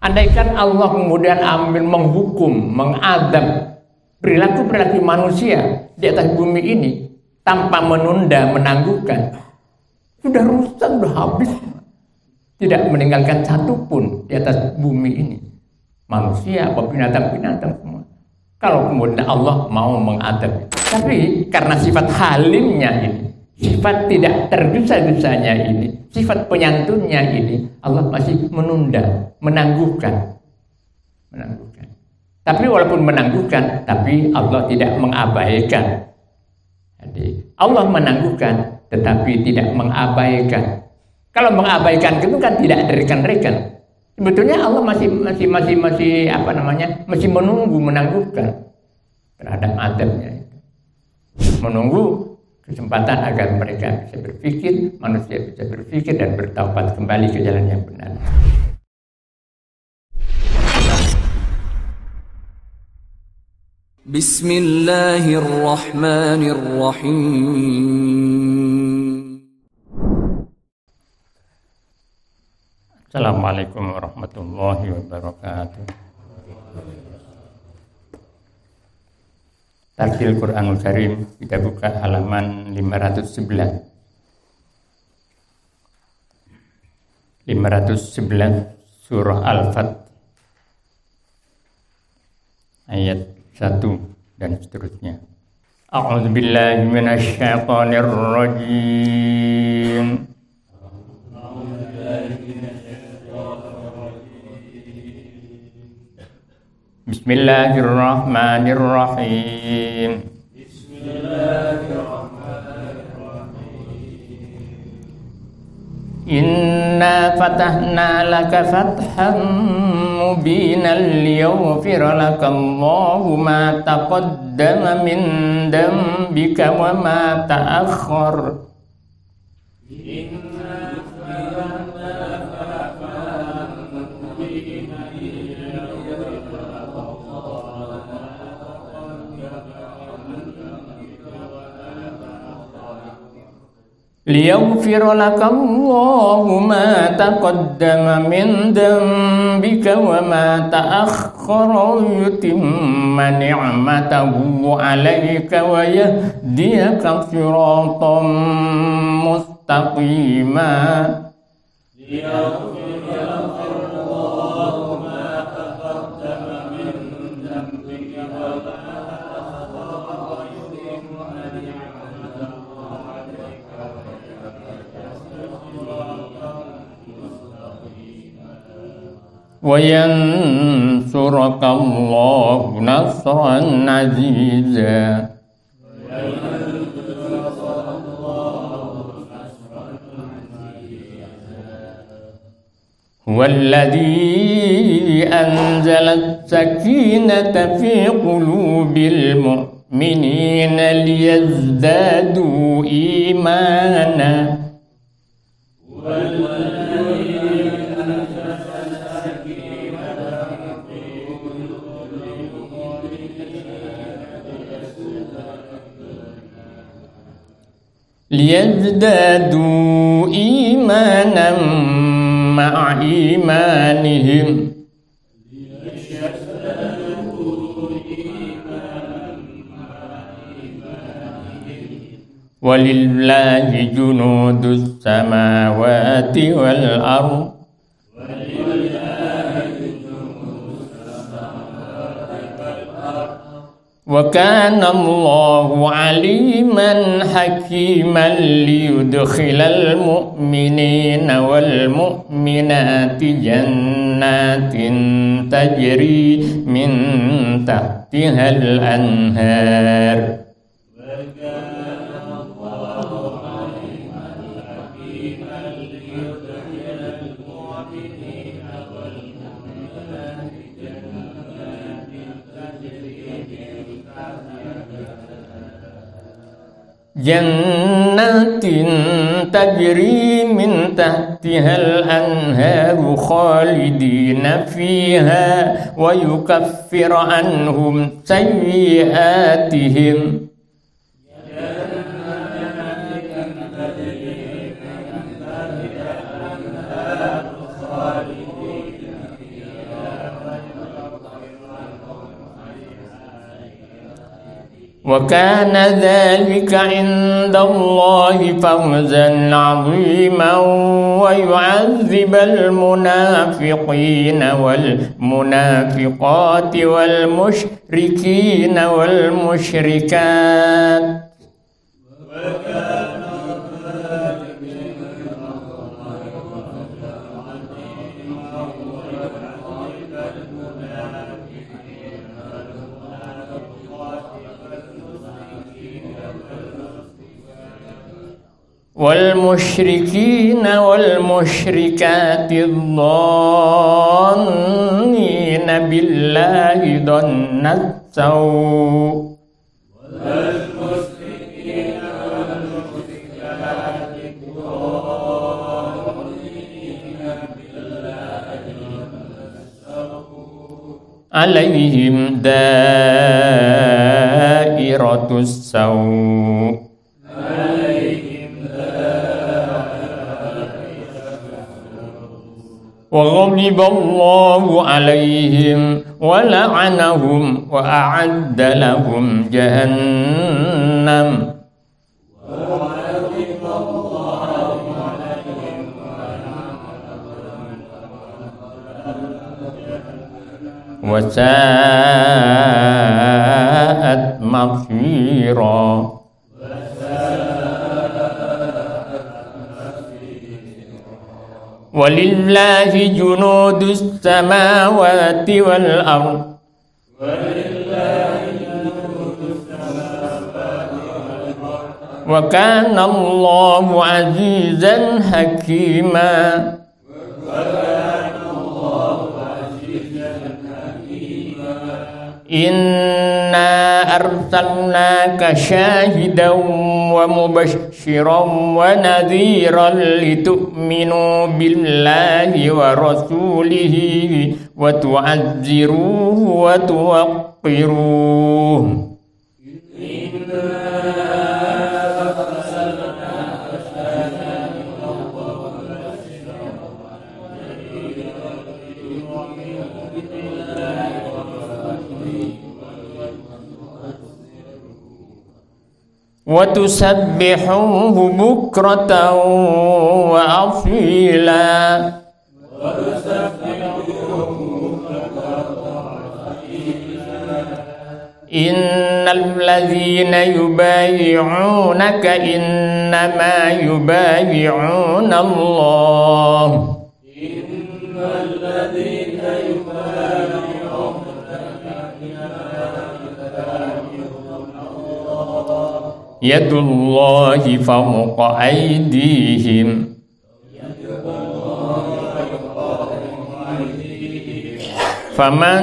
Andaikan Allah kemudian ambil menghukum, mengadab perilaku-perilaku manusia di atas bumi ini tanpa menunda, menangguhkan, sudah rusak, sudah habis, tidak meninggalkan satupun di atas bumi ini, manusia atau binatang-binatang semua. Kalau kemudian Allah mau mengadab, tapi karena sifat halimnya ini, sifat tidak tergesa-gesanya ini, sifat penyantunnya ini, Allah masih menunda, menangguhkan. Tapi walaupun menangguhkan, tapi Allah tidak mengabaikan. Jadi Allah menangguhkan, tetapi tidak mengabaikan. Kalau mengabaikan itu kan tidak rekan-rekan. Sebetulnya Allah masih menunggu, menangguhkan terhadap adabnya itu. Menunggu kesempatan agar mereka bisa berpikir, manusia bisa berpikir dan bertaubat kembali ke jalan yang benar. Bismillahirrahmanirrahim. Assalamualaikum warahmatullahi wabarakatuh. Tartil Quranul Karim, kita buka halaman 511. 511 surah Al-Fat ayat 1 dan seterusnya. A'udzubillahi minasyaitonir rajim. Bismillahirrahmanirrahim. Inna fatahna laka fathan mubinan liyaghfira laka Allahu ma taqaddama min dhanbika wa ma ta'akhkhar. ليغفر لك الله ما تقدم من ذنبك وما تأخر ويتم نعمته عليك ويهديك صراطا مستقيما. وَيَنْصُرَكَ اللَّهُ نَصْرًا عَزِيزًا. هُوَ الَّذِي أَنزَلَ السَّكِينَةَ فِي قُلُوبِ الْمُؤْمِنِينَ لِيَزْدَادُوا إِيمَانًا. ليزدادوا إيمانا مع إيمانهم ولله جنود السماوات والأرض وكان الله عليما حكيما ليدخل المؤمنين والمؤمنات جنات تجري من تحتها الأنهار جنات تجري من تحتها الأنهار خالدين فيها ويكفر عنهم سيئاتهم وكان ذلك عند الله فوزا عظيما ويعذب المنافقين والمنافقات والمشركين والمشركات والمشركين والمشركات الظانين بالله ظن السوء عليهم دائرة السوء وغضب الله عليهم ولعنهم وأعد لهم جهنم وساءت مصيرا ولله جنود السماوات والأرض وكان الله عزيزا حكيما إنا أرسلناك شاهدا ومبشرا ونذيرا لتؤمنوا بالله ورسوله وتعزروه وتوقروه وتسبحوه بكرة وأصيلا إن الذين يبايعونك إنما يبايعون الله يد الله فوق أيديهم فمن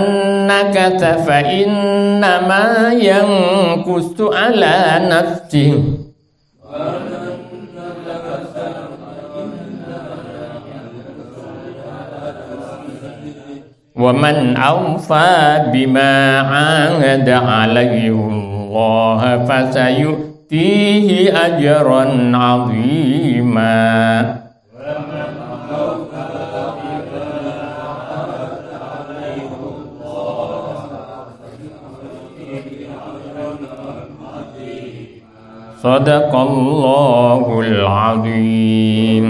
نكث فإنما ينكث على نفسه ومن أوفى بما عاهد عليه الله فسيؤتيه أجرا عظيما صدق الله العظيم.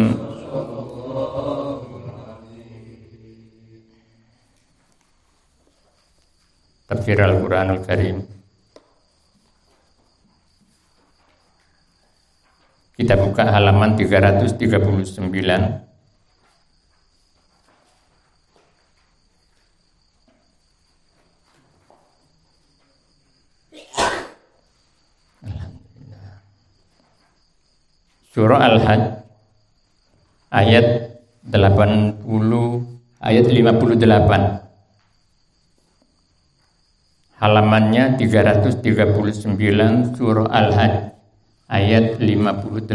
Tafsir Al-Quranul Karim. Kita buka halaman 339. Surah Al-Hajj ayat 80 ayat 58. Halamannya 339 surah Al-Hajj ayat 58.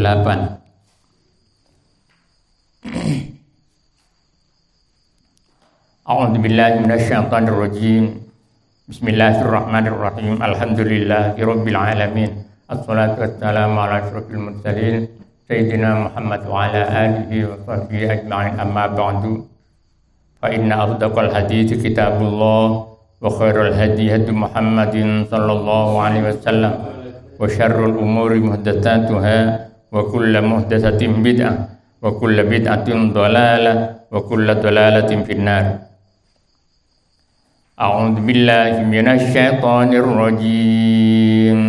A'udzu billahi minasyaitonir rajim. Bismillahirrahmanirrahim. Alhamdulillahirabbil alamin. Assalatu wassalamu ala asyrofil mursalin sayyidina Muhammad wa ala alihi wa sahbihi ajma'in. Amma ba'du. Fa inna asdaqal hadiits kitabullah وخير الهدي هدي محمد صلى الله عليه وسلم وشر الأمور محدثاتها وكل محدثة بدعة وكل بدعة ضلالة وكل ضلالة في النار. أعوذ بالله من الشيطان الرجيم.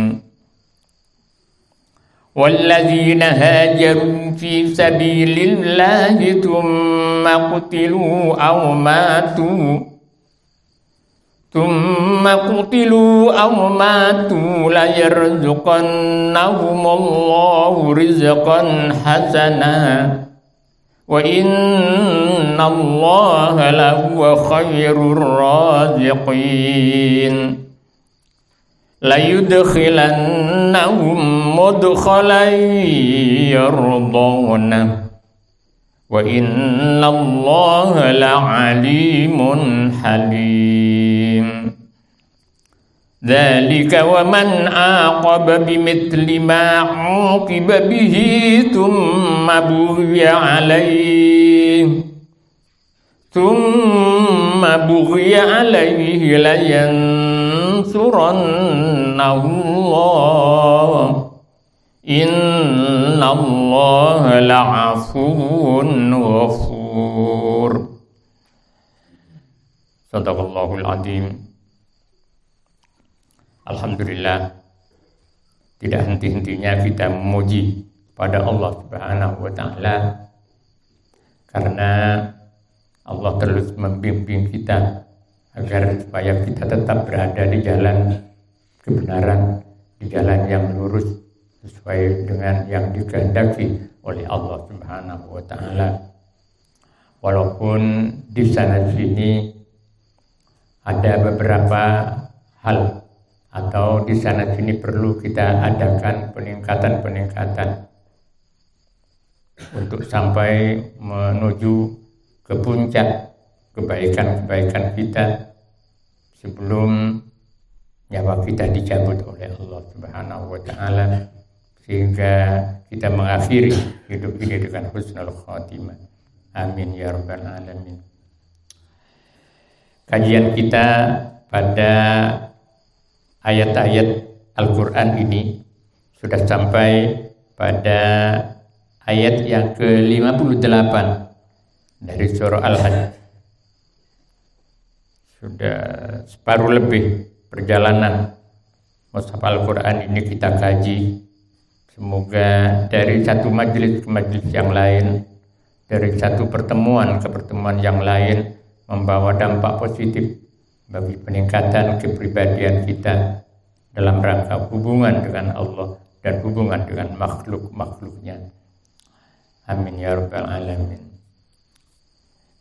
والذين هاجروا في سبيل الله ثم قتلوا أو ماتوا ليرزقنهم الله رزقا حسنا وإن الله لهو خير الرازقين. ليدخلنهم مدخلا يرضونه وإن الله لعليم حليم. ذلك ومن عاقب بمثل ما عوقب به ثم بغي عليه لينصرنه الله إن الله لعفو غفور. Sadaqallahul Azim. Alhamdulillah, tidak henti-hentinya kita memuji pada Allah Subhanahu wa Ta'ala, karena Allah terus membimbing kita agar supaya kita tetap berada di jalan kebenaran, di jalan yang lurus sesuai dengan yang dikehendaki oleh Allah Subhanahu wa Ta'ala. Walaupun di sana sini ada beberapa hal atau di sana sini perlu kita adakan peningkatan-peningkatan untuk sampai menuju ke puncak kebaikan-kebaikan kita sebelum nyawa kita dicabut oleh Allah Subhanahu wa Ta'ala, sehingga kita mengakhiri hidup ini dengan husnul khatimah. Amin ya rabbal alamin. Kajian kita pada ayat-ayat Al-Quran ini sudah sampai pada ayat yang ke-58 dari surah Al-Hajj. Sudah separuh lebih perjalanan mushaf Al-Quran ini kita kaji. Semoga dari satu majelis ke majelis yang lain, dari satu pertemuan ke pertemuan yang lain, membawa dampak positif bagi peningkatan kepribadian kita dalam rangka hubungan dengan Allah dan hubungan dengan makhluk-makhluknya. Amin ya rabbal alamin.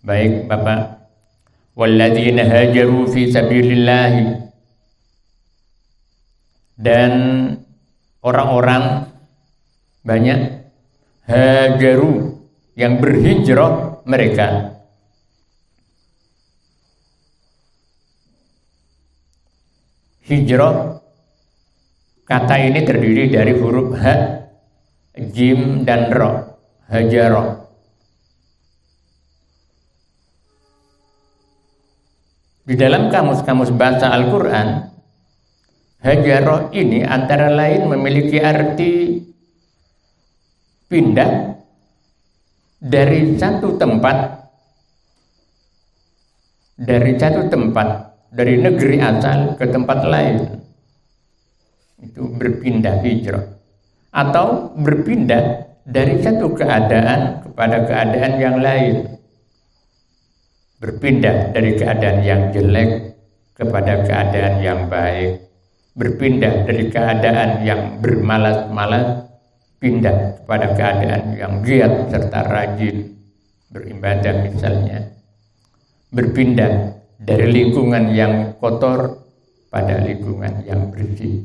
Baik Bapak, walladzina hajaru fi sabilillah, dan orang-orang banyak hajaru yang berhijrah mereka. Hijrah, kata ini terdiri dari huruf ha, jim dan ra. Hajara. Di dalam kamus-kamus bahasa Al-Quran, hajara ini antara lain memiliki arti pindah dari satu tempat, dari negeri asal ke tempat lain. Itu berpindah, hijrah. Atau berpindah dari satu keadaan kepada keadaan yang lain. Berpindah dari keadaan yang jelek kepada keadaan yang baik. Berpindah dari keadaan yang bermalas-malas, pindah kepada keadaan yang giat serta rajin beribadah misalnya. Berpindah dari lingkungan yang kotor pada lingkungan yang bersih.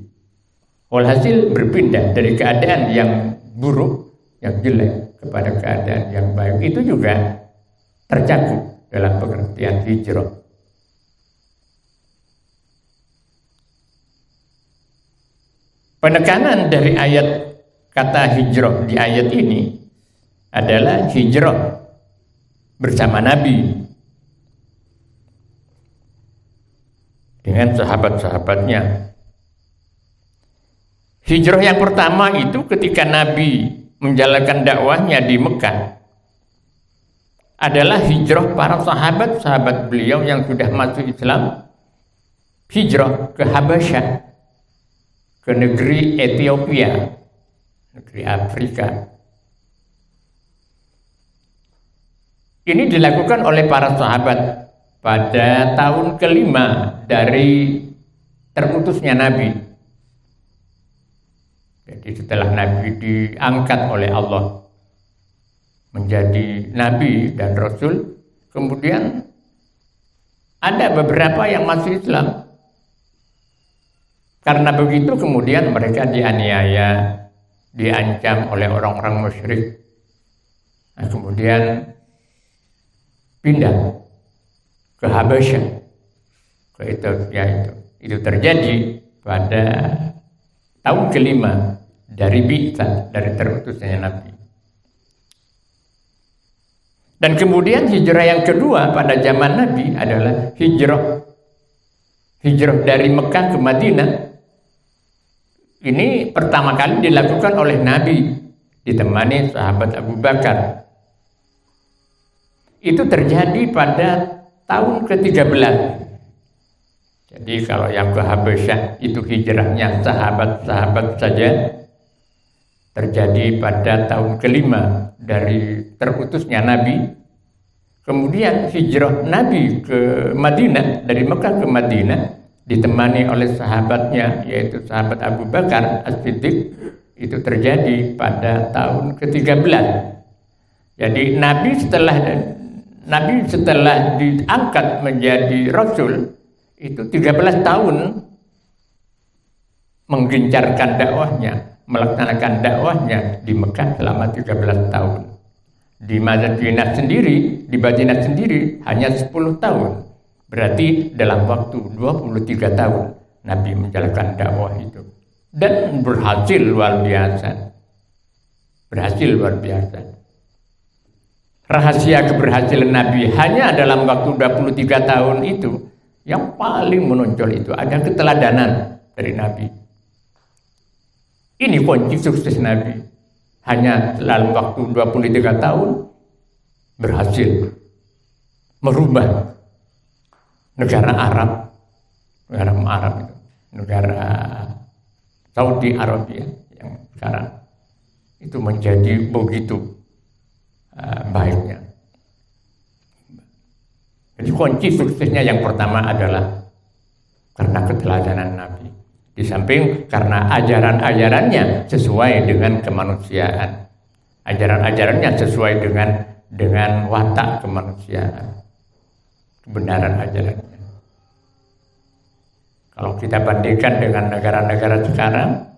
Walhasil berpindah dari keadaan yang buruk, yang jelek kepada keadaan yang baik. Itu juga tercakup dalam pengertian hijrah. Penekanan dari ayat kata hijrah di ayat ini adalah hijrah bersama Nabi. dengan sahabat-sahabatnya. Hijrah yang pertama itu ketika Nabi menjalankan dakwahnya di Mekah adalah hijrah para sahabat beliau yang sudah masuk Islam, hijrah ke Habasyah, ke negeri Ethiopia, negeri Afrika. Ini dilakukan oleh para sahabat pada tahun kelima dari terutusnya Nabi. Jadi setelah Nabi diangkat oleh Allah menjadi Nabi dan Rasul, kemudian ada beberapa yang masuk Islam. Karena begitu kemudian mereka dianiaya, diancam oleh orang-orang musyrik. Nah, kemudian pindah ke Habasyah, ke Ethiopia itu. Itu terjadi pada tahun kelima dari bi'tsah, dari terutusnya Nabi. Dan kemudian hijrah yang kedua pada zaman Nabi adalah hijrah dari Mekah ke Madinah. Ini pertama kali dilakukan oleh Nabi ditemani sahabat Abu Bakar. Itu terjadi pada tahun ke-13. Jadi kalau yang ke Habasyah itu hijrahnya sahabat-sahabat saja, terjadi pada tahun kelima dari terutusnya Nabi. Kemudian hijrah Nabi ke Madinah, dari Mekah ke Madinah, ditemani oleh sahabatnya, yaitu sahabat Abu Bakar As-Siddiq, itu terjadi pada tahun ke-13. Jadi Nabi setelah diangkat menjadi Rasul, itu 13 tahun menggencarkan dakwahnya, melaksanakan dakwahnya di Mekah selama 13 tahun. Di Madinah sendiri hanya 10 tahun. Berarti dalam waktu 23 tahun Nabi menjalankan dakwah itu. Dan berhasil luar biasa. Rahasia keberhasilan Nabi hanya dalam waktu 23 tahun itu, yang paling menonjol itu ada keteladanan dari Nabi. Ini kunci sukses Nabi. Hanya dalam waktu 23 tahun berhasil merubah negara Arab itu, negara Saudi Arabia yang sekarang itu menjadi begitu baiknya. Jadi kunci suksesnya yang pertama adalah karena keteladanan Nabi. Di samping karena ajaran-ajarannya sesuai dengan kemanusiaan. Ajaran-ajarannya sesuai dengan watak kemanusiaan. Kebenaran ajarannya. Kalau kita bandingkan dengan negara-negara sekarang,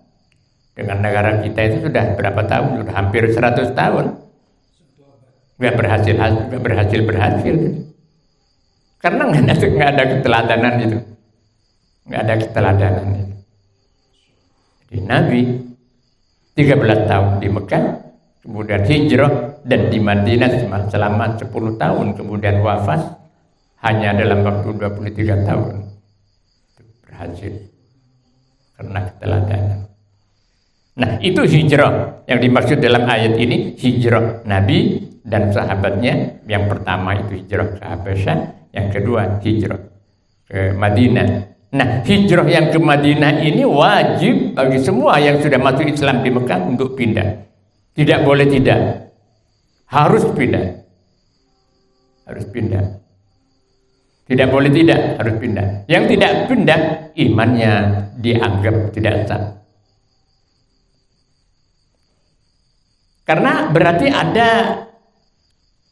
dengan negara kita itu sudah berapa tahun? Sudah hampir 100 tahun. Nggak berhasil. Karena nggak ada keteladanan itu. Nggak ada keteladanan itu. Jadi Nabi 13 tahun di Mekah, kemudian hijrah, dan di Madinah selama 10 tahun, kemudian wafat hanya dalam waktu 23 tahun. Berhasil karena keteladanan. Nah, itu hijrah yang dimaksud dalam ayat ini, hijrah Nabi dan sahabatnya. Yang pertama itu hijrah ke Habasyah, yang kedua hijrah ke Madinah. Nah, hijrah yang ke Madinah ini wajib bagi semua yang sudah masuk Islam di Mekah untuk pindah. Tidak boleh tidak. Harus pindah. Tidak boleh tidak, harus pindah. Yang tidak pindah, imannya dianggap tidak sah. Karena berarti ada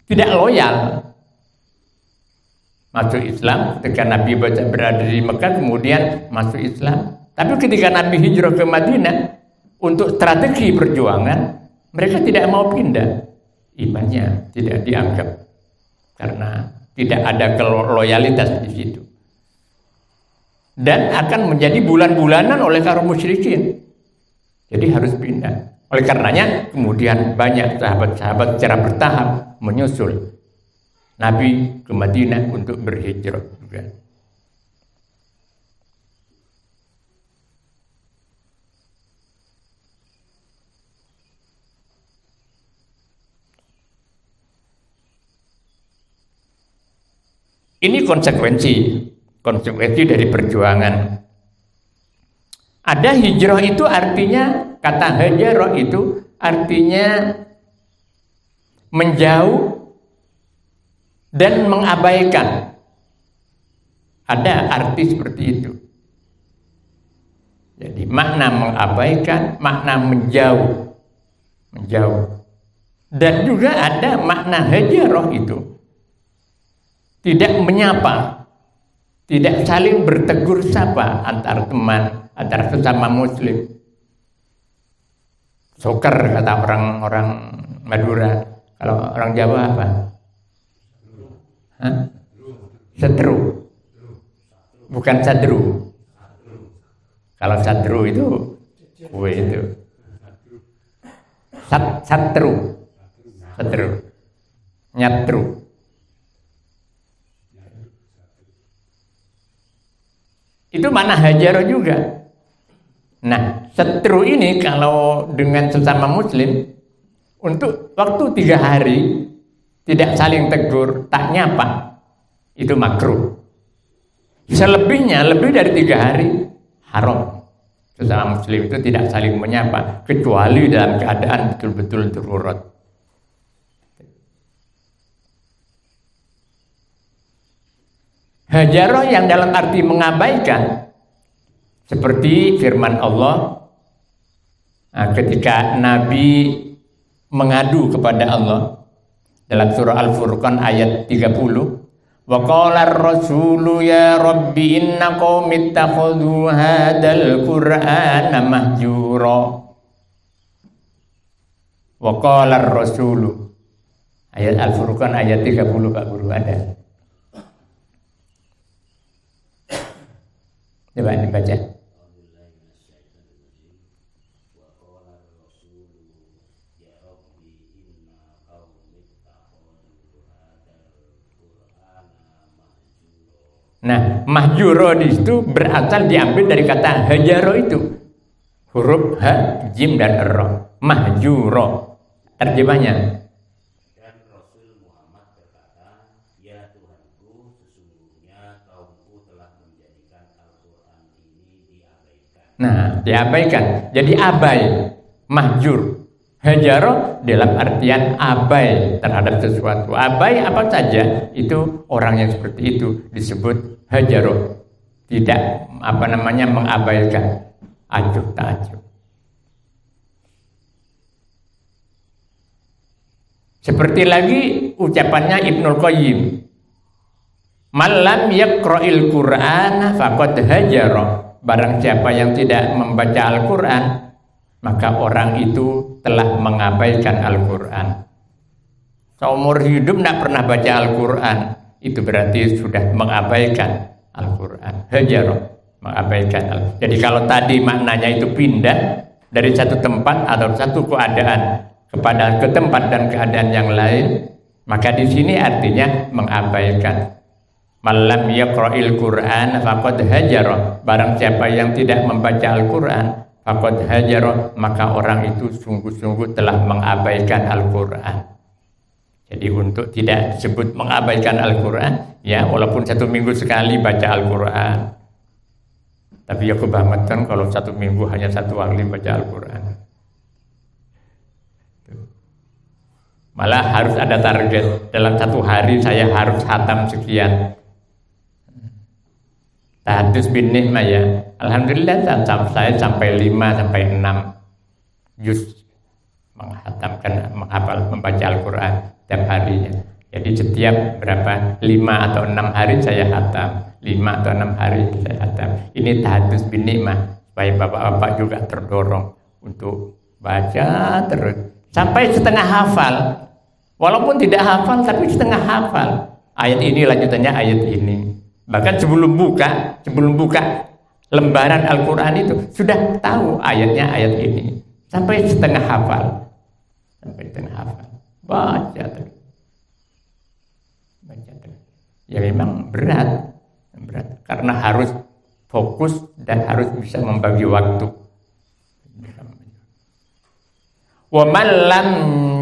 tidak loyal. Masuk Islam ketika Nabi berada di Mekah, kemudian masuk Islam. Tapi ketika Nabi hijrah ke Madinah untuk strategi perjuangan, mereka tidak mau pindah. Imannya tidak dianggap karena tidak ada loyalitas di situ. Dan akan menjadi bulan-bulanan oleh kaum musyrikin. Jadi harus pindah. Oleh karenanya kemudian banyak sahabat-sahabat secara bertahap menyusul Nabi ke Madinah untuk berhijrah juga. Ini konsekuensi dari perjuangan. Ada hijrah itu artinya, kata hajarah itu artinya menjauh dan mengabaikan. Ada arti seperti itu. Jadi makna mengabaikan, makna menjauh. Dan juga ada makna hajarah itu. Tidak menyapa, tidak saling bertegur sapa antar teman, antar sesama muslim. Soker kata orang-orang Madura. Kalau orang Jawa apa? Setru. Bukan sadru. Kalau sadru itu kue itu. Satru. Nyatru. Itu mana hajarah juga. Nah, setru ini kalau dengan sesama muslim untuk waktu 3 hari tidak saling tegur, tak nyapa, itu makruh. Selebihnya, lebih dari 3 hari haram. Sesama muslim itu tidak saling menyapa kecuali dalam keadaan betul-betul darurat. Hajarah yang dalam arti mengabaikan, seperti firman Allah ketika Nabi mengadu kepada Allah dalam surah Al-Furqan ayat 30, wa qala ar-rasulu ya rabbi inna qaumi ittakhadhu hadzal qur'ana mahjura. Wa qala ar-rasulu, ayat Al-Furqan ayat 30, Pak Guru ada. Coba dibaca. Nah, mahjuro di situ berasal diambil dari kata hajaro itu. Huruf ha, jim dan ro. Mahjuro. Terjemahnya. Dan Rasul Muhammad berkata, ya Tuhanku, sesungguhnya kaumku telah menjadikan Al-Quran ini diabaikan. Nah, diabaikan. Jadi abai, mahjur. Hajaro dalam artian abai terhadap sesuatu. Abai apa saja, itu orang yang seperti itu disebut hajaro. Tidak mengabaikan, acuh tak acuh. Seperti lagi ucapannya Ibnul Qayyim, malam yaqra'il Qur'ana faqad hajara. Barang siapa yang tidak membaca Al-Quran, maka orang itu telah mengabaikan Al-Quran. Seumur hidup tidak pernah baca Al-Quran, itu berarti sudah mengabaikan Al-Quran. Hajaro, mengabaikan Al-Quran. Jadi kalau tadi maknanya itu pindah dari satu tempat atau satu keadaan ke tempat dan keadaan yang lain, maka di sini artinya mengabaikan. Malam yaqra'il Qur'an faqad hajara. Barang siapa yang tidak membaca Al-Quran, faqad hajara, maka orang itu sungguh-sungguh telah mengabaikan Al-Quran. Jadi untuk tidak disebut mengabaikan Al-Quran, ya walaupun 1 minggu sekali baca Al-Quran, tapi ya kebangetan kalau 1 minggu hanya 1 kali baca Al-Quran. Malah harus ada target, dalam 1 hari saya harus khatam sekian. Tahdus bin Ni'mah ya, alhamdulillah saya sampai 5 sampai 6 juz menghatamkan, menghafal, membaca Al-Quran setiap harinya. Jadi setiap 5 atau 6 hari saya khatam, 5 atau 6 hari saya khatam. Ini tahdus bin Ni'mah, supaya bapak-bapak juga terdorong untuk baca terus sampai setengah hafal. Walaupun tidak hafal tapi setengah hafal. Ayat ini lanjutannya ayat ini. Bahkan sebelum buka lembaran Al-Quran itu sudah tahu ayatnya ayat ini. Sampai setengah hafal. Baca terus. Ya memang berat. Karena harus fokus dan harus bisa membagi waktu. Wa man lam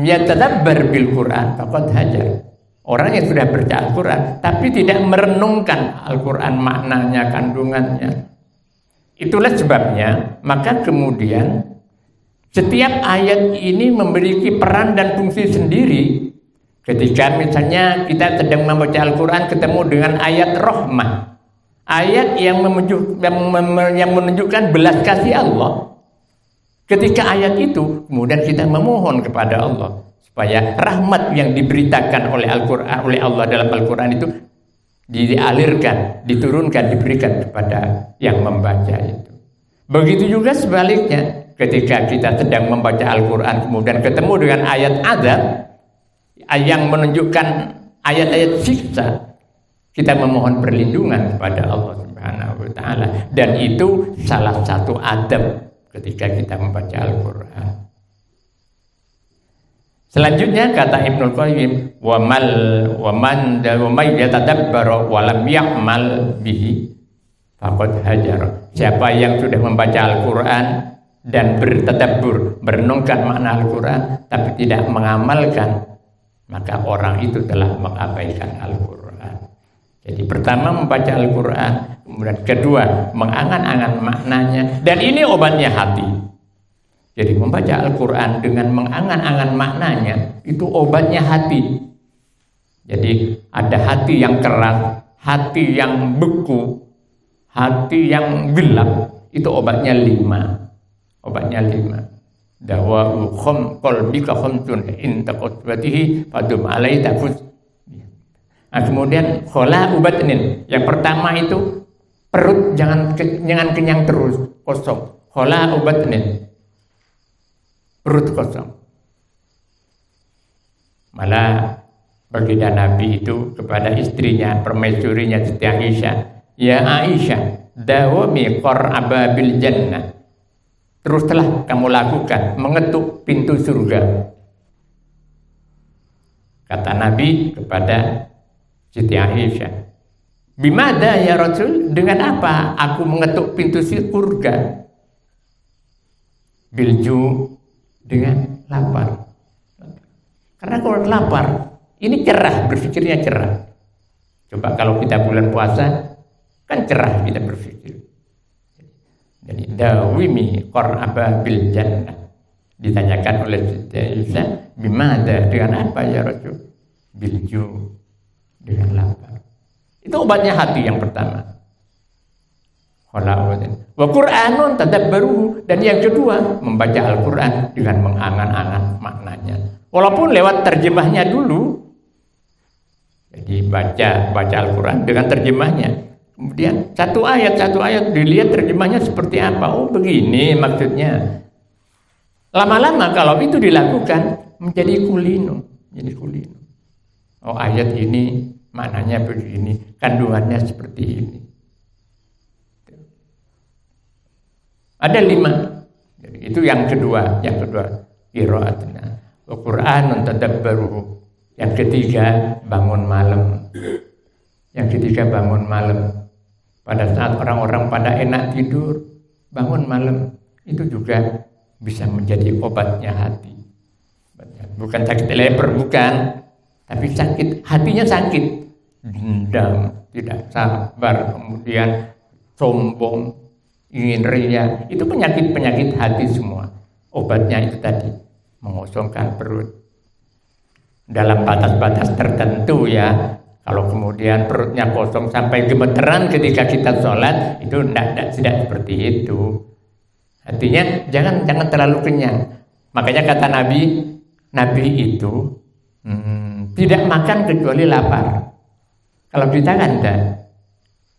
yatadabbar bil Quran faqad hajar. Orang yang sudah baca Al-Quran tapi tidak merenungkan Al-Quran maknanya, kandungannya. Itulah sebabnya maka kemudian setiap ayat ini memiliki peran dan fungsi sendiri. Ketika misalnya kita sedang membaca Al-Quran ketemu dengan ayat rahmah, ayat yang menunjukkan belas kasih Allah. Ketika ayat itu kemudian kita memohon kepada Allah supaya rahmat yang diberitakan oleh Al-Quran, oleh Allah dalam Al-Quran itu dialirkan, diturunkan, diberikan kepada yang membaca itu. Begitu juga sebaliknya, ketika kita sedang membaca Al-Quran kemudian ketemu dengan ayat azab yang menunjukkan ayat-ayat siksa, kita memohon perlindungan kepada Allah Subhanahu wa taala, dan itu salah satu adab ketika kita membaca Al-Quran. Selanjutnya kata Ibnul Qayyim, wa man yatadabbar wa lam ya'mal bihi faqad hajar. Siapa yang sudah membaca Al-Quran dan bertadabbur, merenungkan makna Al-Quran tapi tidak mengamalkan, maka orang itu telah mengabaikan Al-Quran. Jadi pertama membaca Al-Quran, kemudian kedua mengangan-angan maknanya, dan ini obatnya hati. Jadi membaca Al-Quran dengan mengangan-angan maknanya itu obatnya hati. Jadi ada hati yang keras, hati yang beku, hati yang gelap, itu obatnya 5. Obatnya 5. Dawa'u qalbika khamsun in taqaddatihi fadum alaihi tafuz. Nah, kemudian khola ubatnin. Yang pertama itu perut jangan kenyang terus, kosong. Khola ubatnin. Perut kosong. Malah baginda Nabi itu kepada istrinya, permaisurinya Siti Aisyah, "Ya Aisyah, dawami qar'aba bil jannah." Teruslah kamu lakukan mengetuk pintu surga. Kata Nabi kepada Siti Aisyah, "Bimada ya Rasul? Dengan apa aku mengetuk pintu surga?" "Bilju," dengan lapar. Karena kalau lapar, ini cerah, berpikirnya cerah. Coba kalau kita bulan puasa, kan cerah kita berpikir. Jadi dawimi qar'aba bil jannah. Ditanyakan oleh Siti Aisyah, "Bimada? Dengan apa ya Rasul?" "Bilju," dengan lapar. Itu obatnya hati yang pertama. Wa Qur'anun tadabbaruhu, dan yang kedua membaca Al-Qur'an dengan mengangan-angan maknanya. Walaupun lewat terjemahnya dulu. Jadi baca Al-Qur'an dengan terjemahnya. Kemudian satu ayat dilihat terjemahnya seperti apa. Oh begini maksudnya. Lama-lama kalau itu dilakukan menjadi kulino. Oh ayat ini maknanya begini, kandungannya seperti ini. Ada 5. Jadi itu yang kedua. Qiraatna. Wa Qur'anun tadabbaruhu. Yang ketiga bangun malam. Pada saat orang-orang pada enak tidur, bangun malam, itu juga bisa menjadi obatnya hati. Bukan sakit leper, bukan, tapi sakit, hatinya sakit, dendam, tidak sabar, kemudian sombong, ingin ria, itu penyakit hati semua. Obatnya itu tadi, mengosongkan perut dalam batas-batas tertentu ya. Kalau kemudian perutnya kosong sampai gemeteran ketika kita sholat, itu tidak seperti itu. Artinya jangan terlalu kenyang. Makanya kata Nabi itu tidak makan kecuali lapar. Kalau kita kan enggak.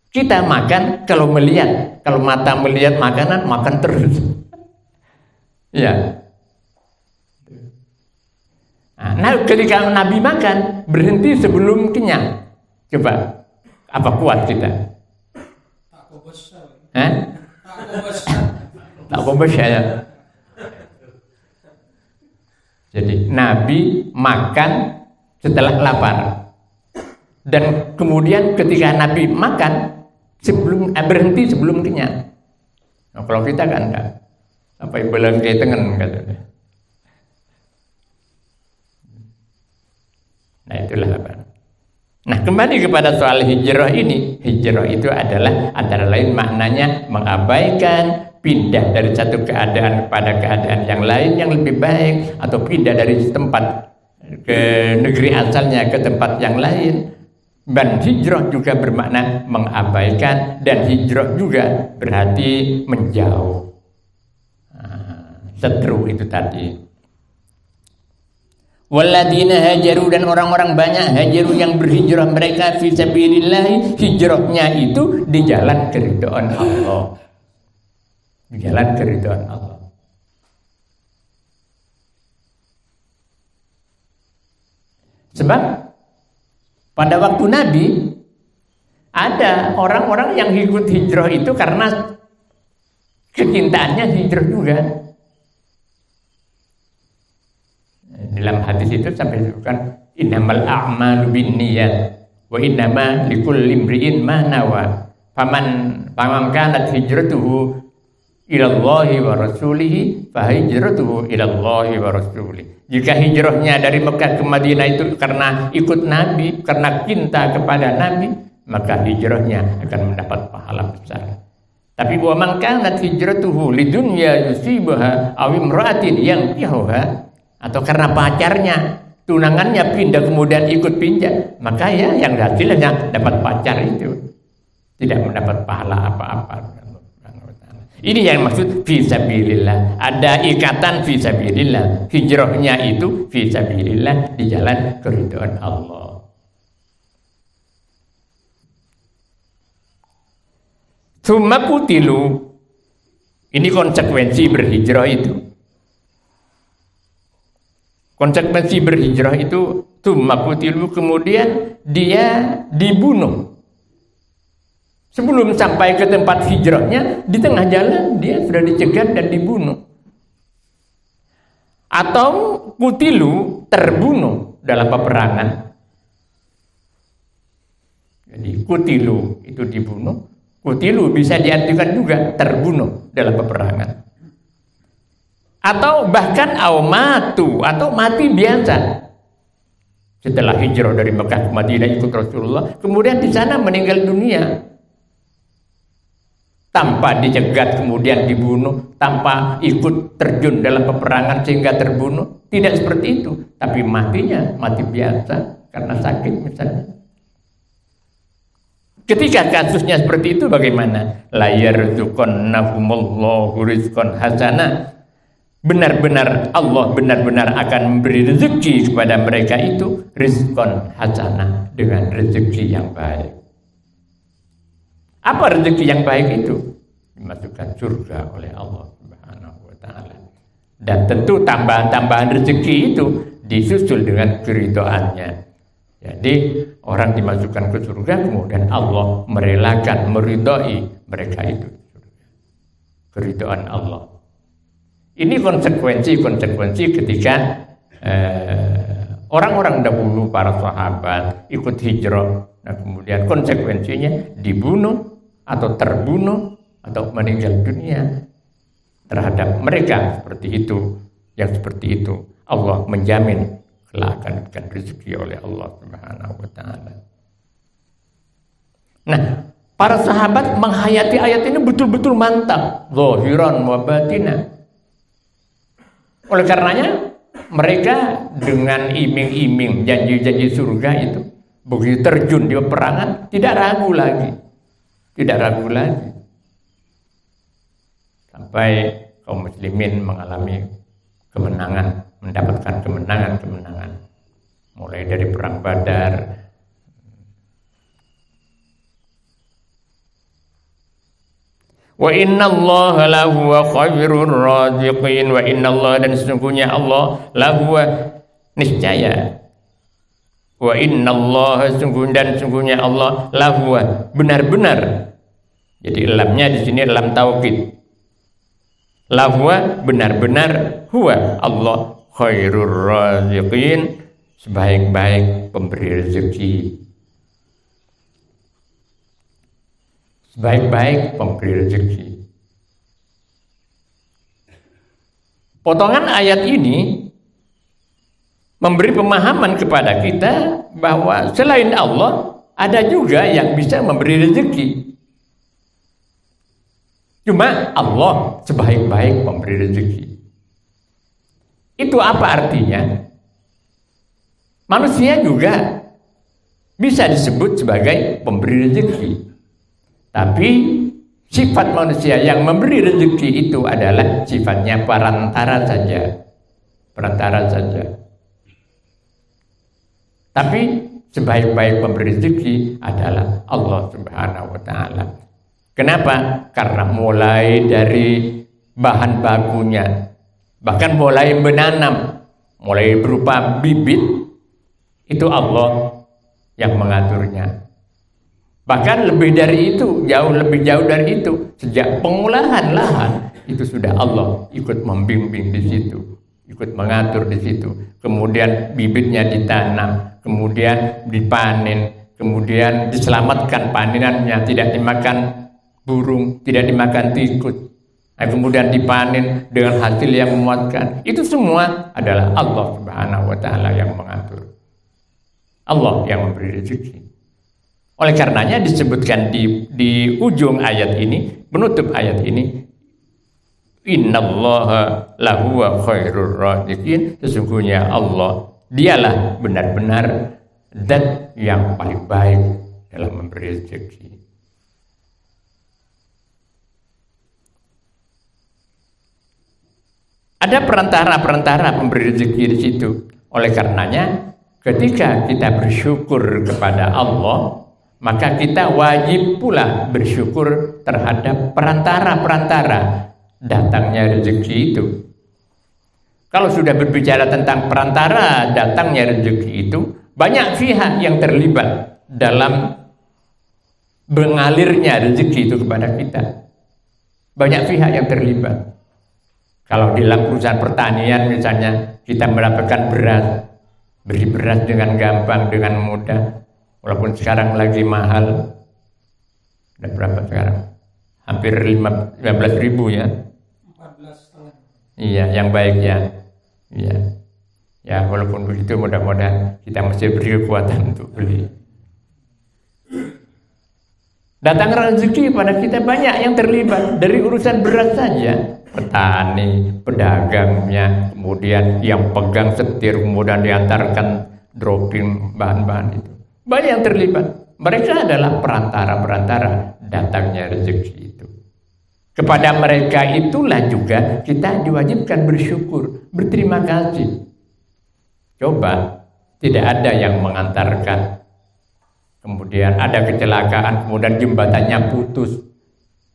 Kita makan kalau melihat. Kalau mata melihat makanan, makan terus. Ya. Nah, ketika Nabi makan, berhenti sebelum kenyang. Coba, apa kuat kita? Tak besar ya. Jadi Nabi makan setelah lapar. Dan kemudian ketika Nabi makan berhenti sebelum kenyang. Nah, kalau kita kan enggak. Apa yang belang kayak tengen katanya. Nah itulah apa. Nah, kembali kepada soal hijrah ini. Hijrah itu adalah antara lain maknanya mengabaikan, pindah dari satu keadaan kepada keadaan yang lain yang lebih baik, atau pindah dari tempat ke negeri asalnya ke tempat yang lain. Dan hijrah juga bermakna mengabaikan, dan hijrah juga berarti menjauh seteru itu tadi. Walladzina hajaru, dan orang-orang banyak hajaru yang berhijrah mereka fi sabilillah, hijrahnya itu di jalan keridhaan Allah. Di jalan keridhaan Allah. Sebab pada waktu Nabi ada orang-orang yang ikut hijrah itu karena kecintaannya hijrah juga. Dalam hadis itu sampai disebutkan innamal a'malu binniyat wa innama likulli imri'in ma nawa. Faman kanat hijratuhu ila Allahi wa rasulihi fa hijratuhu ila Allahi wa rasulihi. Jika hijrahnya dari Mekah ke Madinah itu karena ikut Nabi, karena cinta kepada Nabi, maka hijrahnya akan mendapat pahala besar. Tapi wa man kanat hijratuhu lidunya yusibaha aw imra'atin yankihuha, atau karena pacarnya, tunangannya pindah kemudian ikut pindah, maka ya yang hasilnya dapat pacar itu tidak mendapat pahala apa-apa. Ini yang maksud fisabilillah. Ada ikatan fisabilillah. Hijrahnya itu fisabilillah, di jalan keridhaan Allah. Tsumma qutilu. Ini konsekuensi berhijrah itu. Konsekuensi berhijrah itu tsumma qutilu, kemudian dia dibunuh. Sebelum sampai ke tempat hijrahnya, di tengah jalan dia sudah dicegat dan dibunuh. Atau kutilu, terbunuh dalam peperangan. Jadi kutilu itu dibunuh, kutilu bisa diartikan juga terbunuh dalam peperangan. Atau bahkan awmatu, atau mati biasa. Setelah hijrah dari Mekah ke Madinah ikut Rasulullah, kemudian di sana meninggal dunia. Tanpa dicegat kemudian dibunuh, tanpa ikut terjun dalam peperangan sehingga terbunuh, tidak seperti itu. Tapi matinya mati biasa karena sakit misalnya. Ketika kasusnya seperti itu bagaimana? La yarzuqannahumullahu rizqan hasana. Benar-benar Allah benar-benar akan memberi rezeki kepada mereka itu rizqan hasana, dengan rezeki yang baik. Apa rezeki yang baik itu? Dimasukkan surga oleh Allah Subhanahu wa taala. Dan tentu tambahan-tambahan rezeki itu disusul dengan keridhaannya. Jadi orang dimasukkan ke surga, kemudian Allah merelakan, meridhai mereka itu. Keridhaan Allah. Ini konsekuensi ketika orang-orang dahulu, para sahabat ikut hijrah. Nah, kemudian konsekuensinya dibunuh atau terbunuh atau meninggal dunia. Terhadap mereka seperti itu, yang seperti itu Allah menjamin kelak akan diberikan rezeki oleh Allah Subhanahu wa taala. Nah, para sahabat menghayati ayat ini betul-betul mantap, zahiran wa batina. Oleh karenanya mereka dengan iming-iming janji-janji surga itu, begitu terjun di peperangan tidak ragu lagi. Sampai kaum muslimin mengalami kemenangan, mendapatkan kemenangan. Mulai dari perang Badar, wa innallaha lahuwa khairur raziqin, wa innallaha, dan sesungguhnya Allah lahuwa, niscaya, wa innallaha, sesungguhnya Allah lahuwa, benar-benar. Jadi lamnya di sini lam taukid. Lahuwa, benar-benar, huwa Allah khairur raziqin, sebaik-baik pemberi rezeki. Sebaik-baik pemberi rezeki. Potongan ayat ini memberi pemahaman kepada kita bahwa selain Allah ada juga yang bisa memberi rezeki. Cuma Allah sebaik-baik memberi rezeki. Itu apa artinya? Manusia juga bisa disebut sebagai pemberi rezeki. Tapi sifat manusia yang memberi rezeki itu adalah sifatnya perantara saja. Perantara saja. Tapi sebaik-baik pemberi rezeki adalah Allah Subhanahu wa Ta'ala. Kenapa? Karena mulai dari bahan bakunya, bahkan mulai menanam, mulai berupa bibit, itu Allah yang mengaturnya. Bahkan lebih dari itu, lebih jauh dari itu, sejak pengolahan lahan itu sudah Allah ikut membimbing di situ, ikut mengatur di situ. Kemudian bibitnya ditanam, kemudian dipanen, kemudian diselamatkan panenannya, tidak dimakan burung, tidak dimakan tikus. Kemudian dipanen dengan hasil yang memuaskan. Itu semua adalah Allah Subhanahu wa Ta'ala yang mengatur. Allah yang memberi rezeki. Oleh karenanya disebutkan di ujung ayat ini, penutup ayat ini, innallaha lahuwa khairur raziqin, sesungguhnya Allah dialah benar-benar zat yang paling baik dalam memberi rezeki. Ada perantara-perantara pemberi rezeki di situ. Oleh karenanya, ketika kita bersyukur kepada Allah, maka kita wajib pula bersyukur terhadap perantara-perantara datangnya rezeki itu. Kalau sudah berbicara tentang perantara datangnya rezeki itu, banyak pihak yang terlibat dalam mengalirnya rezeki itu kepada kita. Banyak pihak yang terlibat. Kalau di dalam perusahaan pertanian misalnya, kita mendapatkan beras, beli beras dengan gampang, dengan mudah. Walaupun sekarang lagi mahal. Ada berapa sekarang? Hampir 15.000 ya. 14,5. Iya, yang baik ya. Iya. Ya, walaupun begitu mudah-mudahan kita masih beri kekuatan untuk beli. Datang rezeki pada kita banyak yang terlibat dari urusan beras saja. Petani, pedagangnya, kemudian yang pegang setir, kemudian diantarkan dropping bahan-bahan itu. Banyak yang terlibat. Mereka adalah perantara-perantara datangnya rezeki itu. Kepada mereka itulah juga kita diwajibkan bersyukur, berterima kasih. Coba, tidak ada yang mengantarkan. Kemudian ada kecelakaan, kemudian jembatannya putus.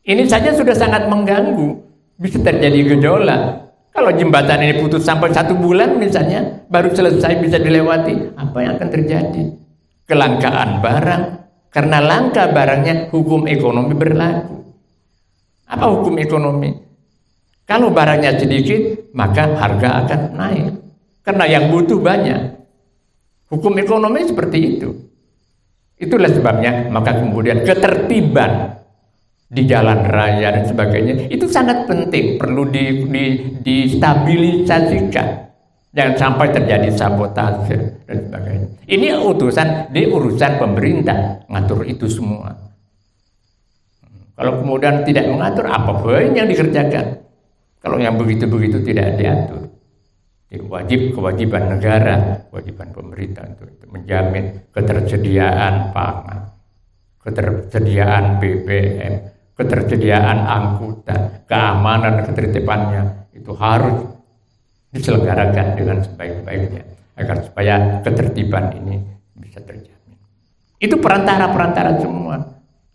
Ini saja sudah sangat mengganggu. Bisa terjadi gejolak. Kalau jembatan ini putus sampai 1 bulan misalnya, baru selesai bisa dilewati, apa yang akan terjadi? Kelangkaan barang. Karena langka barangnya, hukum ekonomi berlaku. Apa hukum ekonomi? Kalau barangnya sedikit, maka harga akan naik. Karena yang butuh banyak. Hukum ekonomi seperti itu. Itulah sebabnya, maka kemudian ketertiban di jalan raya dan sebagainya itu sangat penting, perlu distabilisasikan. Jangan sampai terjadi sabotase dan sebagainya. Ini urusan pemerintah ngatur itu semua. Kalau kemudian tidak mengatur, apa pun yang dikerjakan. Kalau yang begitu-begitu tidak diatur. Kewajiban negara, kewajiban pemerintah untuk menjamin ketersediaan pangan, ketersediaan BBM, ketersediaan angkutan, keamanan, ketertibannya itu harus diselenggarakan dengan sebaik-baiknya agar supaya ketertiban ini bisa terjamin. Itu perantara-perantara semua.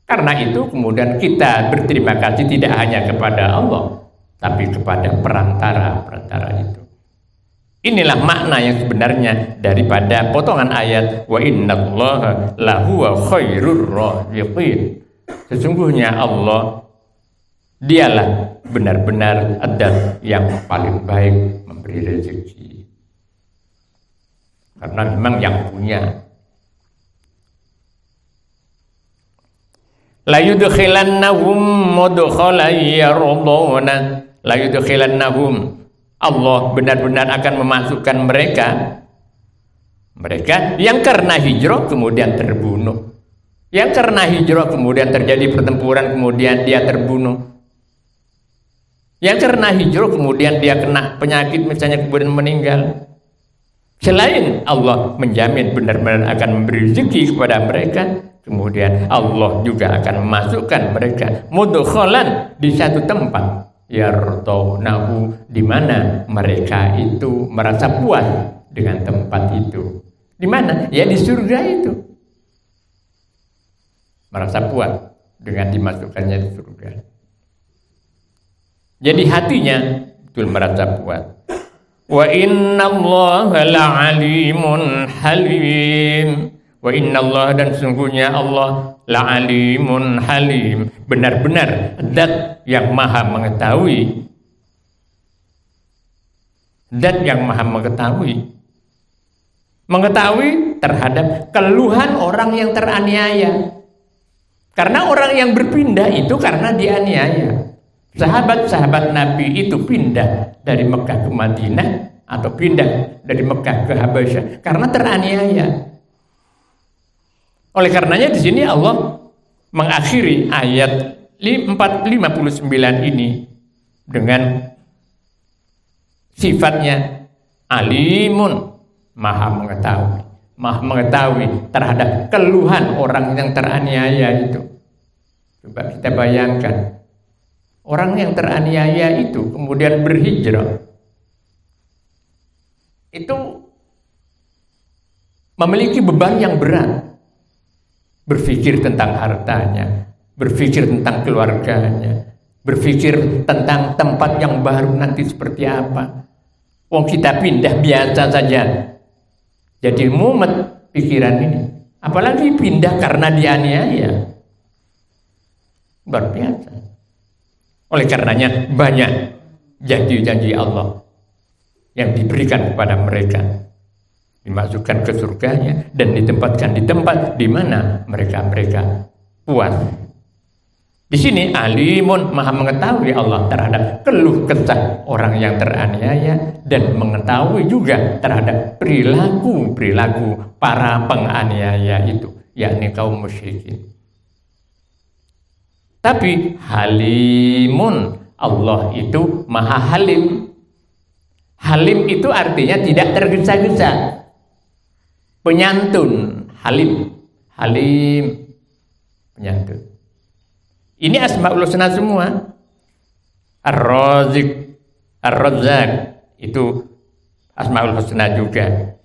Karena itu kemudian kita berterima kasih tidak hanya kepada Allah, tapi kepada perantara-perantara itu. Inilah makna yang sebenarnya daripada potongan ayat wa innallaha lahuwa khairur raziqin. Sesungguhnya Allah dialah benar-benar zat yang paling baik memberi rezeki. Karena memang yang punya. La yudkhilannahum mudkhalan yarduna. La yudkhilannahum, Allah benar-benar akan memasukkan mereka Mereka yang karena hijrah kemudian terbunuh. Yang karena hijrah kemudian terjadi pertempuran kemudian dia terbunuh. Yang karena hijrah kemudian dia kena penyakit misalnya kemudian meninggal. Selain Allah menjamin benar-benar akan memberi rezeki kepada mereka, kemudian Allah juga akan memasukkan mereka mudkhalan di satu tempat yardaunahu, di mana mereka itu merasa puas dengan tempat itu. Di mana? Ya di surga itu. Merasa puas dengan dimasukkannya di surga. Jadi hatinya betul merasa puas. Wa innallaha la'alimun halim. Wa innallaha, dan sungguhnya Allah la'alimun halim, benar-benar zat yang maha mengetahui. Zat yang maha mengetahui. Mengetahui terhadap keluhan orang yang teraniaya. Karena orang yang berpindah itu karena dianiaya. Sahabat-sahabat Nabi itu pindah dari Mekah ke Madinah atau pindah dari Mekah ke Habasyah karena teraniaya. Oleh karenanya di sini Allah mengakhiri ayat 459 ini dengan sifatnya alimun, maha mengetahui terhadap keluhan orang yang teraniaya itu. Coba kita bayangkan, orang yang teraniaya itu kemudian berhijrah, itu memiliki beban yang berat. Berpikir tentang hartanya, berpikir tentang keluarganya, berpikir tentang tempat yang baru nanti seperti apa. Wong kita pindah biasa saja, jadi mumet pikiran ini. Apalagi pindah karena dianiaya, luar biasa. Oleh karenanya banyak janji-janji Allah yang diberikan kepada mereka, dimasukkan ke surganya dan ditempatkan di tempat di mana mereka puas. Di sini alimun, maha mengetahui Allah terhadap keluh kesah orang yang teraniaya dan mengetahui juga terhadap perilaku para penganiaya itu, yakni kaum musyrikin. Tapi halimun, Allah itu maha halim. Halim itu artinya tidak tergesa-gesa. Penyantun, halim, penyantun. Ini asmaul husna semua. Ar-Razik, Ar-Razzaq itu asmaul husna juga.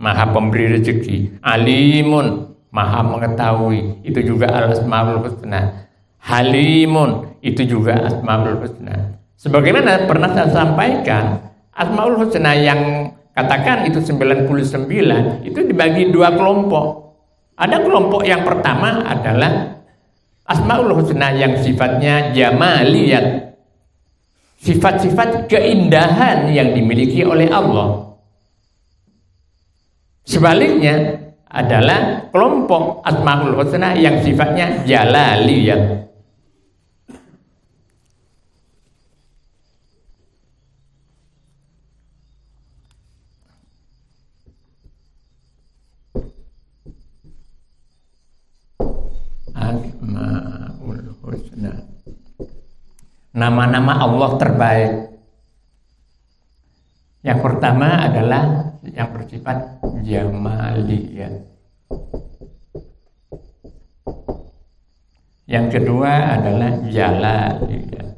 Maha pemberi rezeki. Alimun, maha mengetahui, itu juga asmaul husna. Halimun, itu juga asmaul husna. Sebagaimana pernah saya sampaikan, asmaul husna yang katakan itu 99 itu dibagi dua kelompok. Ada kelompok yang pertama adalah asmaul husna yang sifatnya jamaliyat, sifat-sifat keindahan yang dimiliki oleh Allah. Sebaliknya adalah kelompok asmaul husna yang sifatnya jalaliyat. Asmaul husna, nama-nama Allah terbaik. Yang pertama adalah yang bersifat jamaliyah. Yang kedua adalah jalaliyah.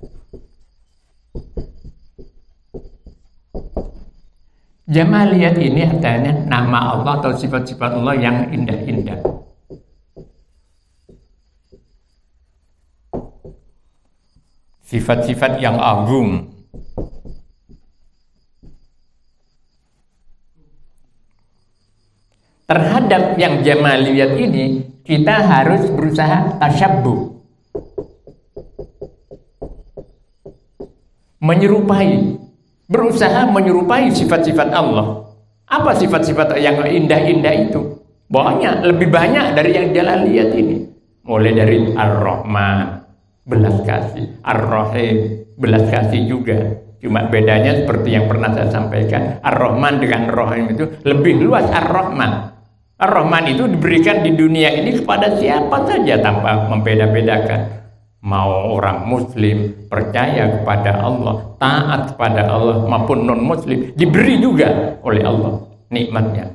Jamaliyat ini artinya nama Allah atau sifat-sifat Allah yang indah-indah. Sifat-sifat yang agung. Terhadap yang jamaliyat ini kita harus berusaha tasyabbuh, berusaha menyerupai sifat-sifat Allah. Apa sifat-sifat yang indah-indah itu? Banyak, lebih banyak dari yang jalaliyat ini. Mulai dari Ar-Rahman, belas kasih, Ar-Rahim, belas kasih juga. Cuma bedanya seperti yang pernah saya sampaikan, Ar-Rahman dengan Ar-Rahim itu lebih luas. Ar-Rahman itu diberikan di dunia ini kepada siapa saja tanpa membeda-bedakan. Mau orang muslim percaya kepada Allah, taat kepada Allah, maupun non-muslim, diberi juga oleh Allah nikmatnya,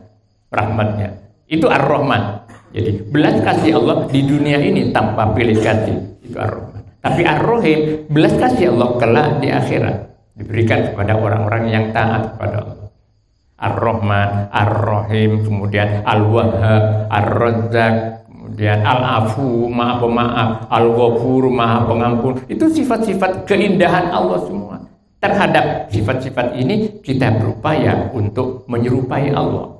rahmatnya. Itu Ar-Rahman. Jadi belas kasih Allah di dunia ini tanpa pilih kasih. Itu Ar-Rahman. Tapi Ar-Rahim, belas kasih Allah kelak di akhirat, diberikan kepada orang-orang yang taat kepada Allah. Ar-Rahman, Ar-Rahim, kemudian Al-Wahhab, Ar-Razzaq, kemudian Al-Afu, Maha Pemaaf, Al-Ghafur, Maha Pengampun. Itu sifat-sifat keindahan Allah semua. Terhadap sifat-sifat ini kita berupaya untuk menyerupai Allah.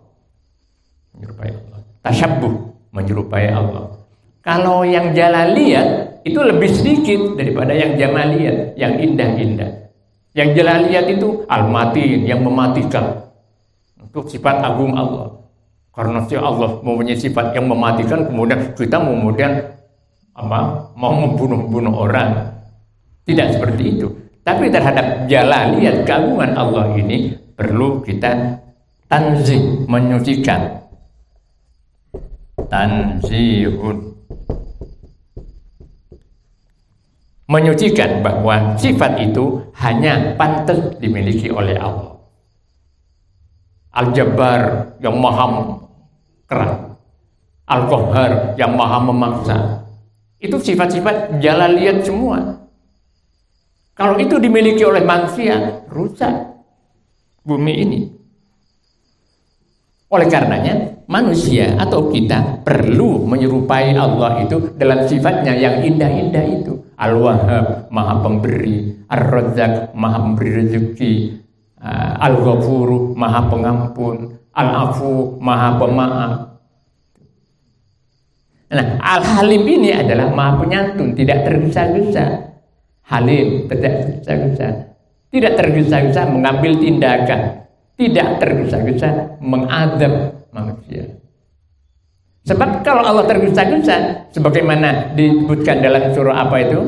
Menyerupai Allah. Tasyabbuh, menyerupai Allah. Kalau yang jalaliyat itu lebih sedikit daripada yang jamaliyat, yang indah-indah. Yang jalaliyat itu Al-Matin, yang mematikan. Untuk sifat agung Allah. Karena si Allah mempunyai sifat yang mematikan, kemudian kita mau membunuh orang. Tidak seperti itu. Tapi terhadap jalaliyat keagungan Allah ini perlu kita tanzih, menyucikan. Tanzihun, menyucikan bahwa sifat itu hanya pantas dimiliki oleh Allah. Al-Jabbar yang maha keras, Al-Qahhar yang maha memaksa. Itu sifat-sifat jalaliyat semua. Kalau itu dimiliki oleh manusia, rusak bumi ini. Oleh karenanya manusia atau kita perlu menyerupai Allah itu dalam sifatnya yang indah-indah itu. Al-Wahhab, maha pemberi, Ar-Razzaq, maha memberi rezeki, Al-Ghafuru, maha pengampun, Al-Afu, maha pemaaf. Nah, Al-Halim ini adalah maha penyantun, tidak tergesa-gesa. Halim, tidak tergesa-gesa. Tidak tergesa-gesa mengambil tindakan, tidak tergesa-gesa mengadab manusia. Sebab kalau Allah tergesa-gesa, sebagaimana disebutkan dalam surah apa itu?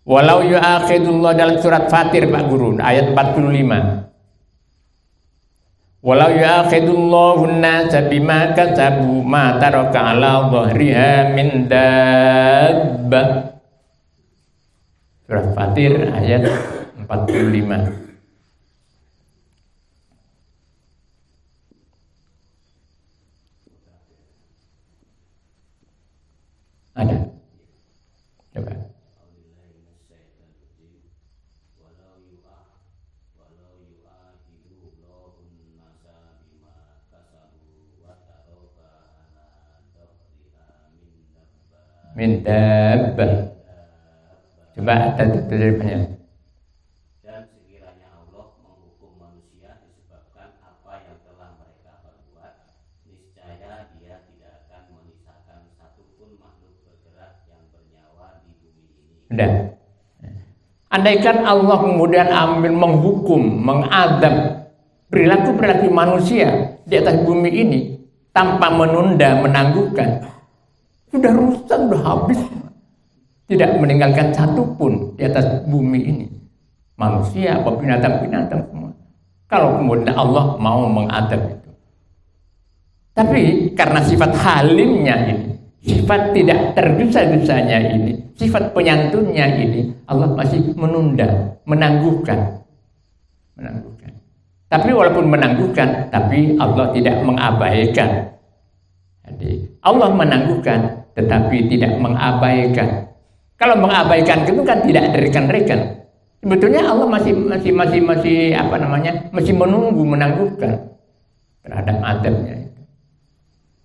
Walau yu'akhidullah, dalam surat Fatir Pak Guru, ayat 45. Walau yu'akhidullahu an-nasa bima kasabu ma taraka 'ala dhahriha min dabbah. Surah Fatir ayat 45. Ada. Coba. Min dabbah. Coba terjemahnya. Dan sekiranya Allah menghukum manusia disebabkan apa yang telah mereka perbuat, niscaya Dia tidak akan menyisakan satupun makhluk bergerak yang bernyawa di bumi ini. Sudah. Andaikan Allah kemudian menghukum, mengadab perilaku-perilaku manusia di atas bumi ini tanpa menunda, menangguhkan, sudah rusak, sudah habis. Tidak meninggalkan satupun di atas bumi ini. Manusia, binatang-binatang semua. Kalau kemudian Allah mau mengadab itu. Tapi karena sifat halimnya ini, sifat tidak tergesa-gesanya ini, sifat penyantunnya ini, Allah masih menunda, menangguhkan. Tapi walaupun menangguhkan, tapi Allah tidak mengabaikan. Jadi Allah menangguhkan, tetapi tidak mengabaikan. Kalau mengabaikan itu kan tidak rekan-rekan. Sebetulnya Allah masih menunggu, menangguhkan terhadap adabnya itu.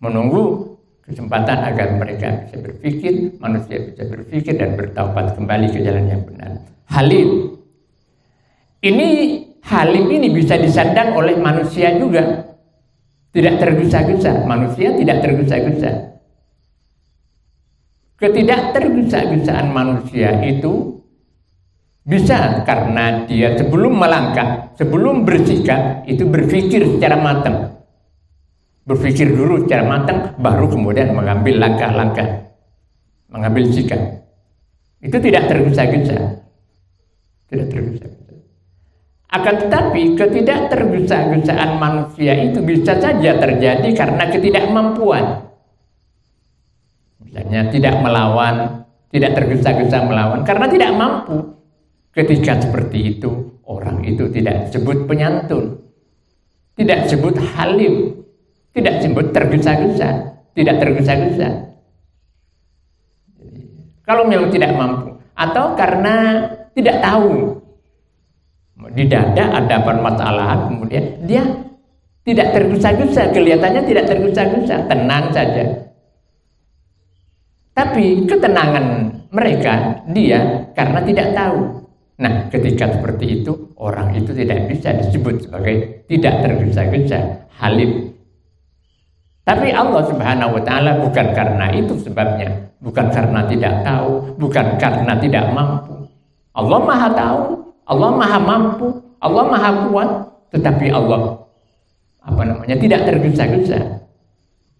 Menunggu kesempatan agar mereka bisa berpikir, manusia bisa berpikir dan bertaubat kembali ke jalan yang benar. Halim. Halim ini bisa disandang oleh manusia juga. Tidak tergesa-gesa, manusia tidak tergesa-gesa. Ketidaktergesa-gesaan manusia itu bisa karena dia sebelum melangkah, sebelum bersikap, itu berpikir secara matang. Berpikir dulu secara matang, baru kemudian mengambil langkah-langkah, mengambil sikap. Itu tidak tergesa-gesa. Tidak tergesa-gesa. Akan tetapi ketidaktergesa-gesaan manusia itu bisa saja terjadi karena ketidakmampuan. Misalnya tidak melawan, tidak tergesa-gesa melawan karena tidak mampu. Ketika seperti itu, orang itu tidak disebut penyantun, tidak disebut halim, tidak disebut tergesa-gesa, tidak tergesa-gesa. Kalau memang tidak mampu, atau karena tidak tahu, di dada ada permasalahan, kemudian dia tidak tergesa-gesa, kelihatannya tidak tergesa-gesa, tenang saja. Tapi ketenangan mereka dia karena tidak tahu. Nah, ketika seperti itu, orang itu tidak bisa disebut sebagai tidak tergesa-gesa, halim. Tapi Allah Subhanahu wa Ta'ala bukan karena itu sebabnya, bukan karena tidak tahu, bukan karena tidak mampu. Allah Maha tahu, Allah Maha mampu, Allah Maha kuat, tetapi Allah tidak tergesa-gesa.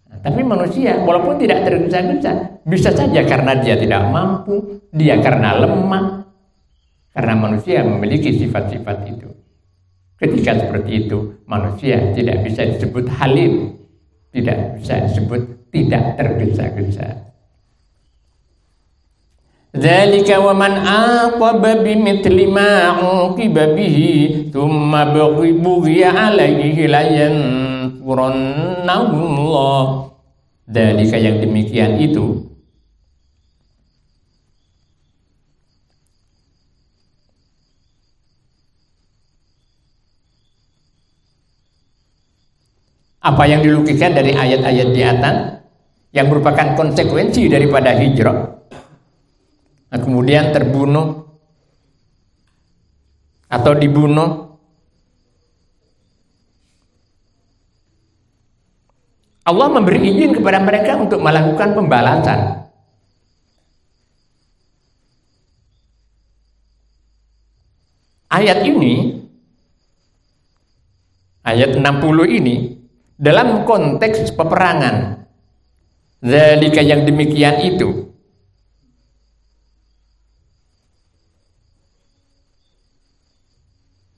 Nah, tapi manusia walaupun tidak tergesa-gesa, bisa saja karena dia tidak mampu, dia karena lemah. Karena manusia memiliki sifat-sifat itu. Ketika seperti itu, manusia tidak bisa disebut halim, tidak bisa disebut tidak tergesa-gesa. Dzalika wa man aqaba bimithli ma uqiba bihi thumma baghiya alaihi la yansurannahullah. Dzalika yang demikian itu, apa yang dilukiskan dari ayat-ayat di atas yang merupakan konsekuensi daripada hijrah, nah, kemudian terbunuh atau dibunuh, Allah memberi izin kepada mereka untuk melakukan pembalasan. Ayat ini, ayat 60 ini dalam konteks peperangan. Zalika yang demikian itu,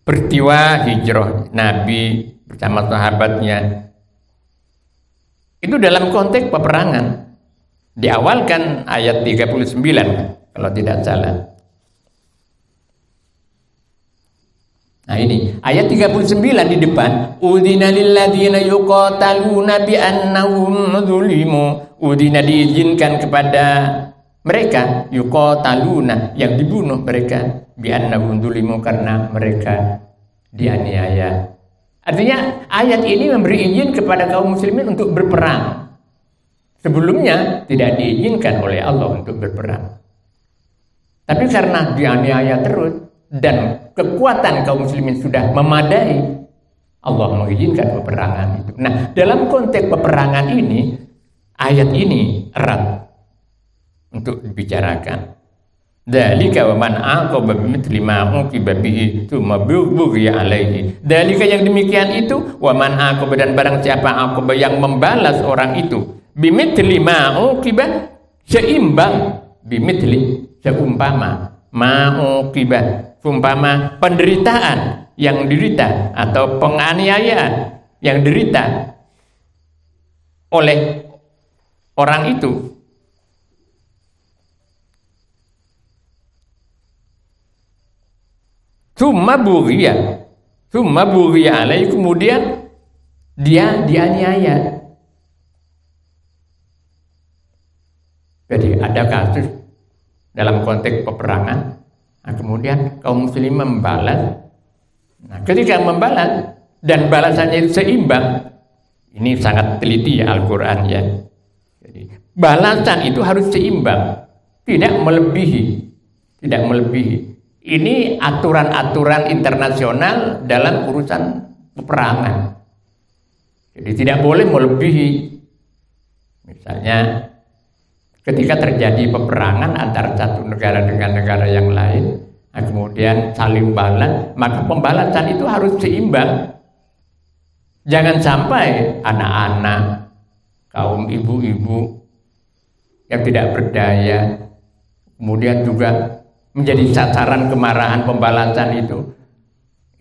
peristiwa hijrah Nabi bersama sahabatnya itu dalam konteks peperangan. Diawalkan ayat 39 kalau tidak salah. Nah ini ayat 39 di depan, udina lilladzina yuqataluna bi annahum zulimu. Udina diizinkan kepada mereka, yuqataluna yang dibunuh mereka, bi annahum zulimu karena mereka dianiaya. Artinya ayat ini memberi izin kepada kaum muslimin untuk berperang. Sebelumnya tidak diizinkan oleh Allah untuk berperang. Tapi karena dianiaya terus dan kekuatan kaum muslimin sudah memadai, Allah mengizinkan peperangan itu. Nah, dalam konteks peperangan ini, ayat ini erat untuk dibicarakan. Dzalika wa man aqaba bimithli ma uqiba bihi tsumma bughiya alaihi. Dzalika yang demikian itu, wa man aqaba dan barang siapa aqaba yang membalas orang itu, bimithli ma uqiba seimbang, bimithli seumpama, ma uqiba umpama penderitaan yang derita atau penganiayaan yang derita oleh orang itu, Summa bughiya alaihi, kemudian dia dianiaya. Jadi ada kasus dalam konteks peperangan. Nah, kemudian kaum muslim membalas. Nah, ketika membalas dan balasannya itu seimbang, ini sangat teliti ya Al-Quran ya. Jadi, balasan itu harus seimbang, tidak melebihi, tidak melebihi. Ini aturan-aturan internasional dalam urusan peperangan. Jadi tidak boleh melebihi. Misalnya, ketika terjadi peperangan antara satu negara dengan negara yang lain, nah kemudian saling balas, maka pembalasan itu harus seimbang. Jangan sampai anak-anak, kaum ibu-ibu yang tidak berdaya, kemudian juga menjadi sasaran kemarahan pembalasan itu.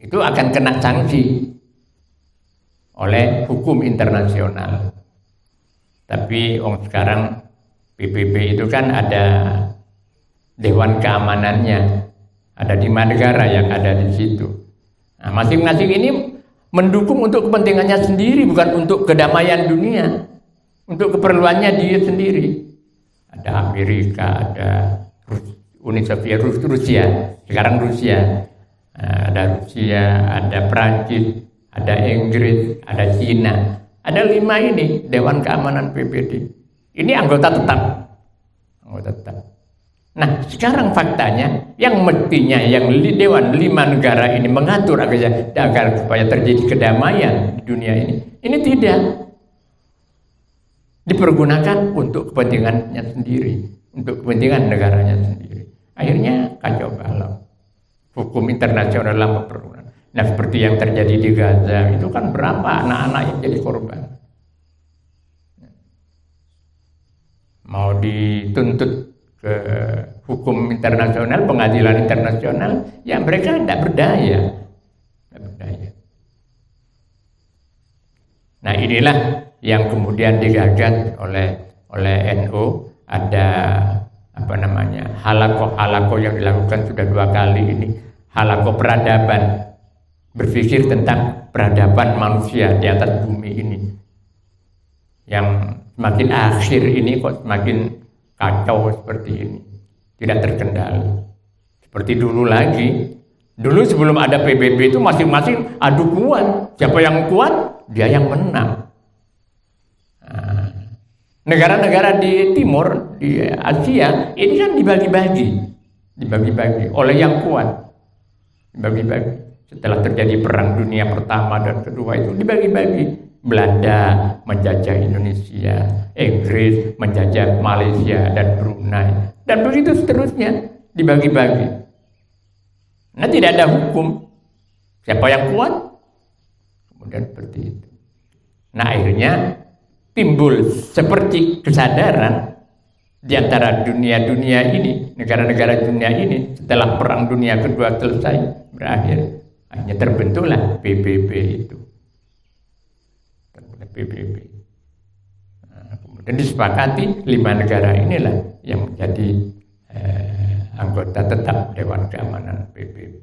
itu akan kena sanksi oleh hukum internasional. Tapi sekarang PBB itu kan ada Dewan Keamanannya, ada 5 negara yang ada di situ. Nah, masing-masing ini mendukung untuk kepentingannya sendiri, bukan untuk kedamaian dunia, untuk keperluannya dia sendiri. Ada Amerika, ada Uni Soviet, Rusia, sekarang Rusia. Nah, ada Rusia, ada Prancis, ada Inggris, ada Cina. Ada 5 ini Dewan Keamanan PBB. Ini anggota tetap. Nah, sekarang faktanya yang mestinya yang Dewan 5 negara ini mengatur agar supaya terjadi kedamaian di dunia ini tidak. Dipergunakan untuk kepentingannya sendiri, untuk kepentingan negaranya sendiri. Akhirnya kacau balau. Hukum internasional mempergunakan. Nah, seperti yang terjadi di Gaza itu kan berapa anak-anak yang jadi korban. Mau dituntut ke hukum internasional, pengadilan internasional, ya mereka tidak berdaya. Nah, inilah yang kemudian digagas oleh NU. Ada halakoh yang dilakukan sudah 2 kali ini, halakoh peradaban, berpikir tentang peradaban manusia di atas bumi ini. Yang semakin akhir ini kok semakin kacau seperti ini, tidak terkendali. Seperti dulu lagi. Dulu sebelum ada PBB itu masing-masing adu kuat. Siapa yang kuat, dia yang menang. Nah, negara-negara di timur, di Asia, ini kan dibagi-bagi oleh yang kuat. Dibagi-bagi. Setelah terjadi perang dunia pertama dan kedua itu dibagi-bagi. Belanda menjajah Indonesia, Inggris menjajah Malaysia dan Brunei, dan begitu seterusnya dibagi-bagi. Nah, tidak ada hukum. Siapa yang kuat? Kemudian seperti itu. Nah, akhirnya timbul seperti kesadaran di antara dunia-dunia ini, negara-negara dunia ini, setelah perang dunia kedua selesai berakhir, hanya terbentuklah PBB itu. PBB. Nah, kemudian disepakati 5 negara inilah yang menjadi anggota tetap Dewan Keamanan PBB.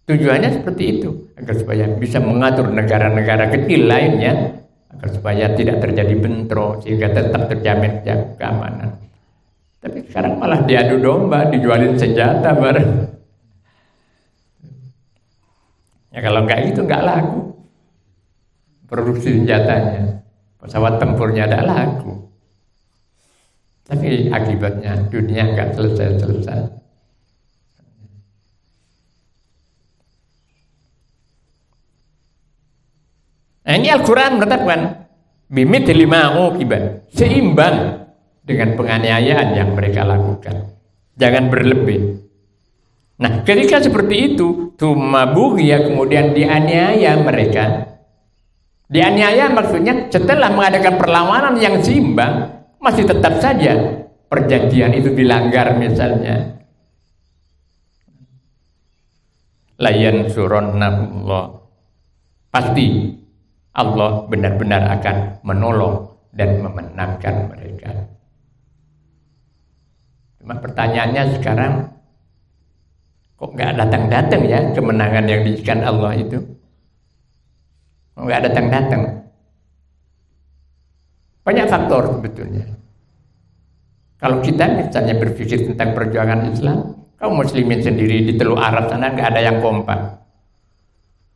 Tujuannya seperti itu, agar supaya bisa mengatur negara-negara kecil lainnya, agar supaya tidak terjadi bentrok, sehingga tetap terjamin keamanan. Tapi sekarang malah diadu domba, dijualin senjata bareng. Ya kalau enggak gitu enggak laku. Produksi senjatanya, pesawat tempurnya tidak laku. Tapi akibatnya dunia nggak selesai. Nah, ini Al-Quran menetapkan bimithli ma uqiba, seimbang dengan penganiayaan yang mereka lakukan. Jangan berlebih. Nah, ketika seperti itu, tsumma bughiya, kemudian dianiaya mereka. Dianiaya maksudnya setelah mengadakan perlawanan yang seimbang, masih tetap saja perjanjian itu dilanggar misalnya. La yansurannallah. Pasti Allah benar-benar akan menolong dan memenangkan mereka. Cuma pertanyaannya sekarang, kok nggak datang-datang ya kemenangan yang dijanjikan Allah itu? Nggak datang-datang. Banyak faktor sebetulnya. Kalau kita misalnya berpikir tentang perjuangan Islam, kaum muslimin sendiri di Teluk Arab sana nggak ada yang kompak.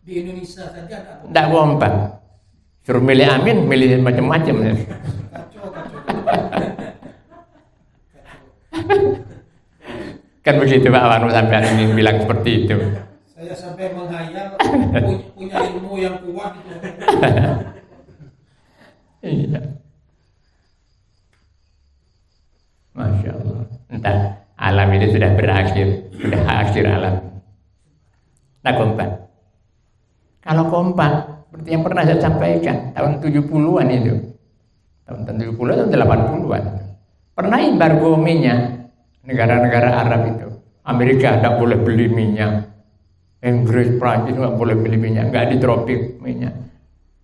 Di Indonesia saja nggak kompak. Suruh milih Amin, milih macam-macam. Kacau. Kan begitu Pak Wanu sampai ini bilang seperti itu. Saya sampai menghayal punya ilmu yang kuat itu. Iya. Masya Allah. Entah alam ini sudah berakhir, sudah akhir alam. Nah, kompak. Kalau kompak, seperti yang pernah saya sampaikan tahun 70-an itu, tahun 70-an atau 80-an, pernah embargo minyak negara-negara Arab itu. Amerika tidak boleh beli minyak. Inggris, Prancis nggak boleh beli minyak, nggak di tropik minyak.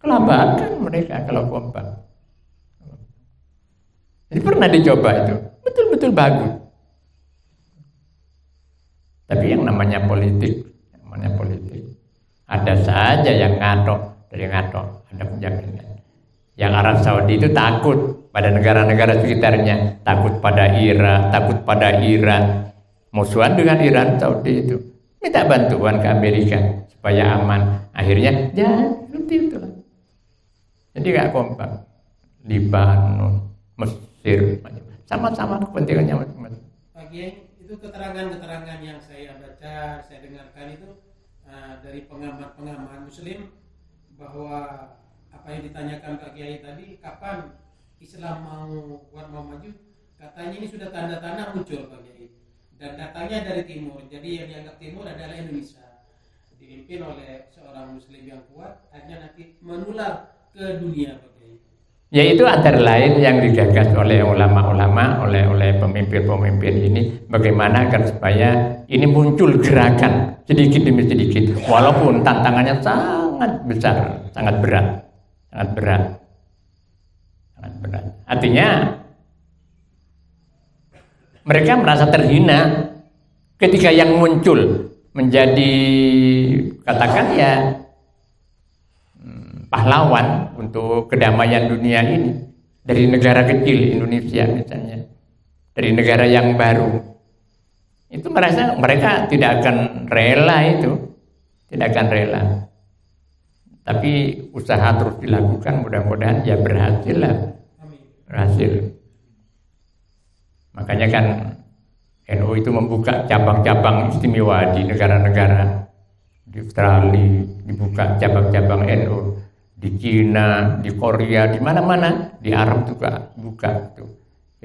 Kelabakan mereka kalau kompak. Jadi pernah dicoba itu, betul-betul bagus. Tapi yang namanya politik, ada saja yang ngatok, ada penjaminnya. Yang Arab Saudi itu takut pada negara-negara sekitarnya, takut pada Irak, takut pada Iran, musuhan dengan Iran Saudi itu, minta bantuan ke Amerika supaya aman. Akhirnya ya seperti itulah. Jadi nggak kompak. Libanon, Mesir, sama-sama kepentingannya masing-masing. Pak Kiai, itu keterangan-keterangan yang saya baca, saya dengarkan itu dari pengamat-pengamat Muslim, bahwa apa yang ditanyakan Pak Kiai tadi, kapan Islam mau maju, katanya ini sudah tanda-tanda muncul Pak Kiai, dan datangnya dari timur. Jadi yang dianggap timur adalah Indonesia, dipimpin oleh seorang Muslim yang kuat, akhirnya nanti menular ke dunia Pak Kiai. Yaitu antara lain yang digagas oleh ulama-ulama, oleh pemimpin-pemimpin ini, bagaimana agar supaya ini muncul gerakan sedikit demi sedikit, walaupun tantangannya sangat besar, sangat berat. Artinya mereka merasa terhina ketika yang muncul menjadi, katakan ya, pahlawan untuk kedamaian dunia ini dari negara kecil Indonesia misalnya, dari negara yang baru, itu merasa mereka tidak akan rela itu, tidak akan rela. Tapi usaha terus dilakukan, mudah-mudahan ya berhasil lah, berhasil. Makanya kan NU itu membuka cabang-cabang istimewa di negara-negara, di Australia dibuka cabang-cabang NU, di Cina, di Korea, di mana-mana, di Arab juga buka itu.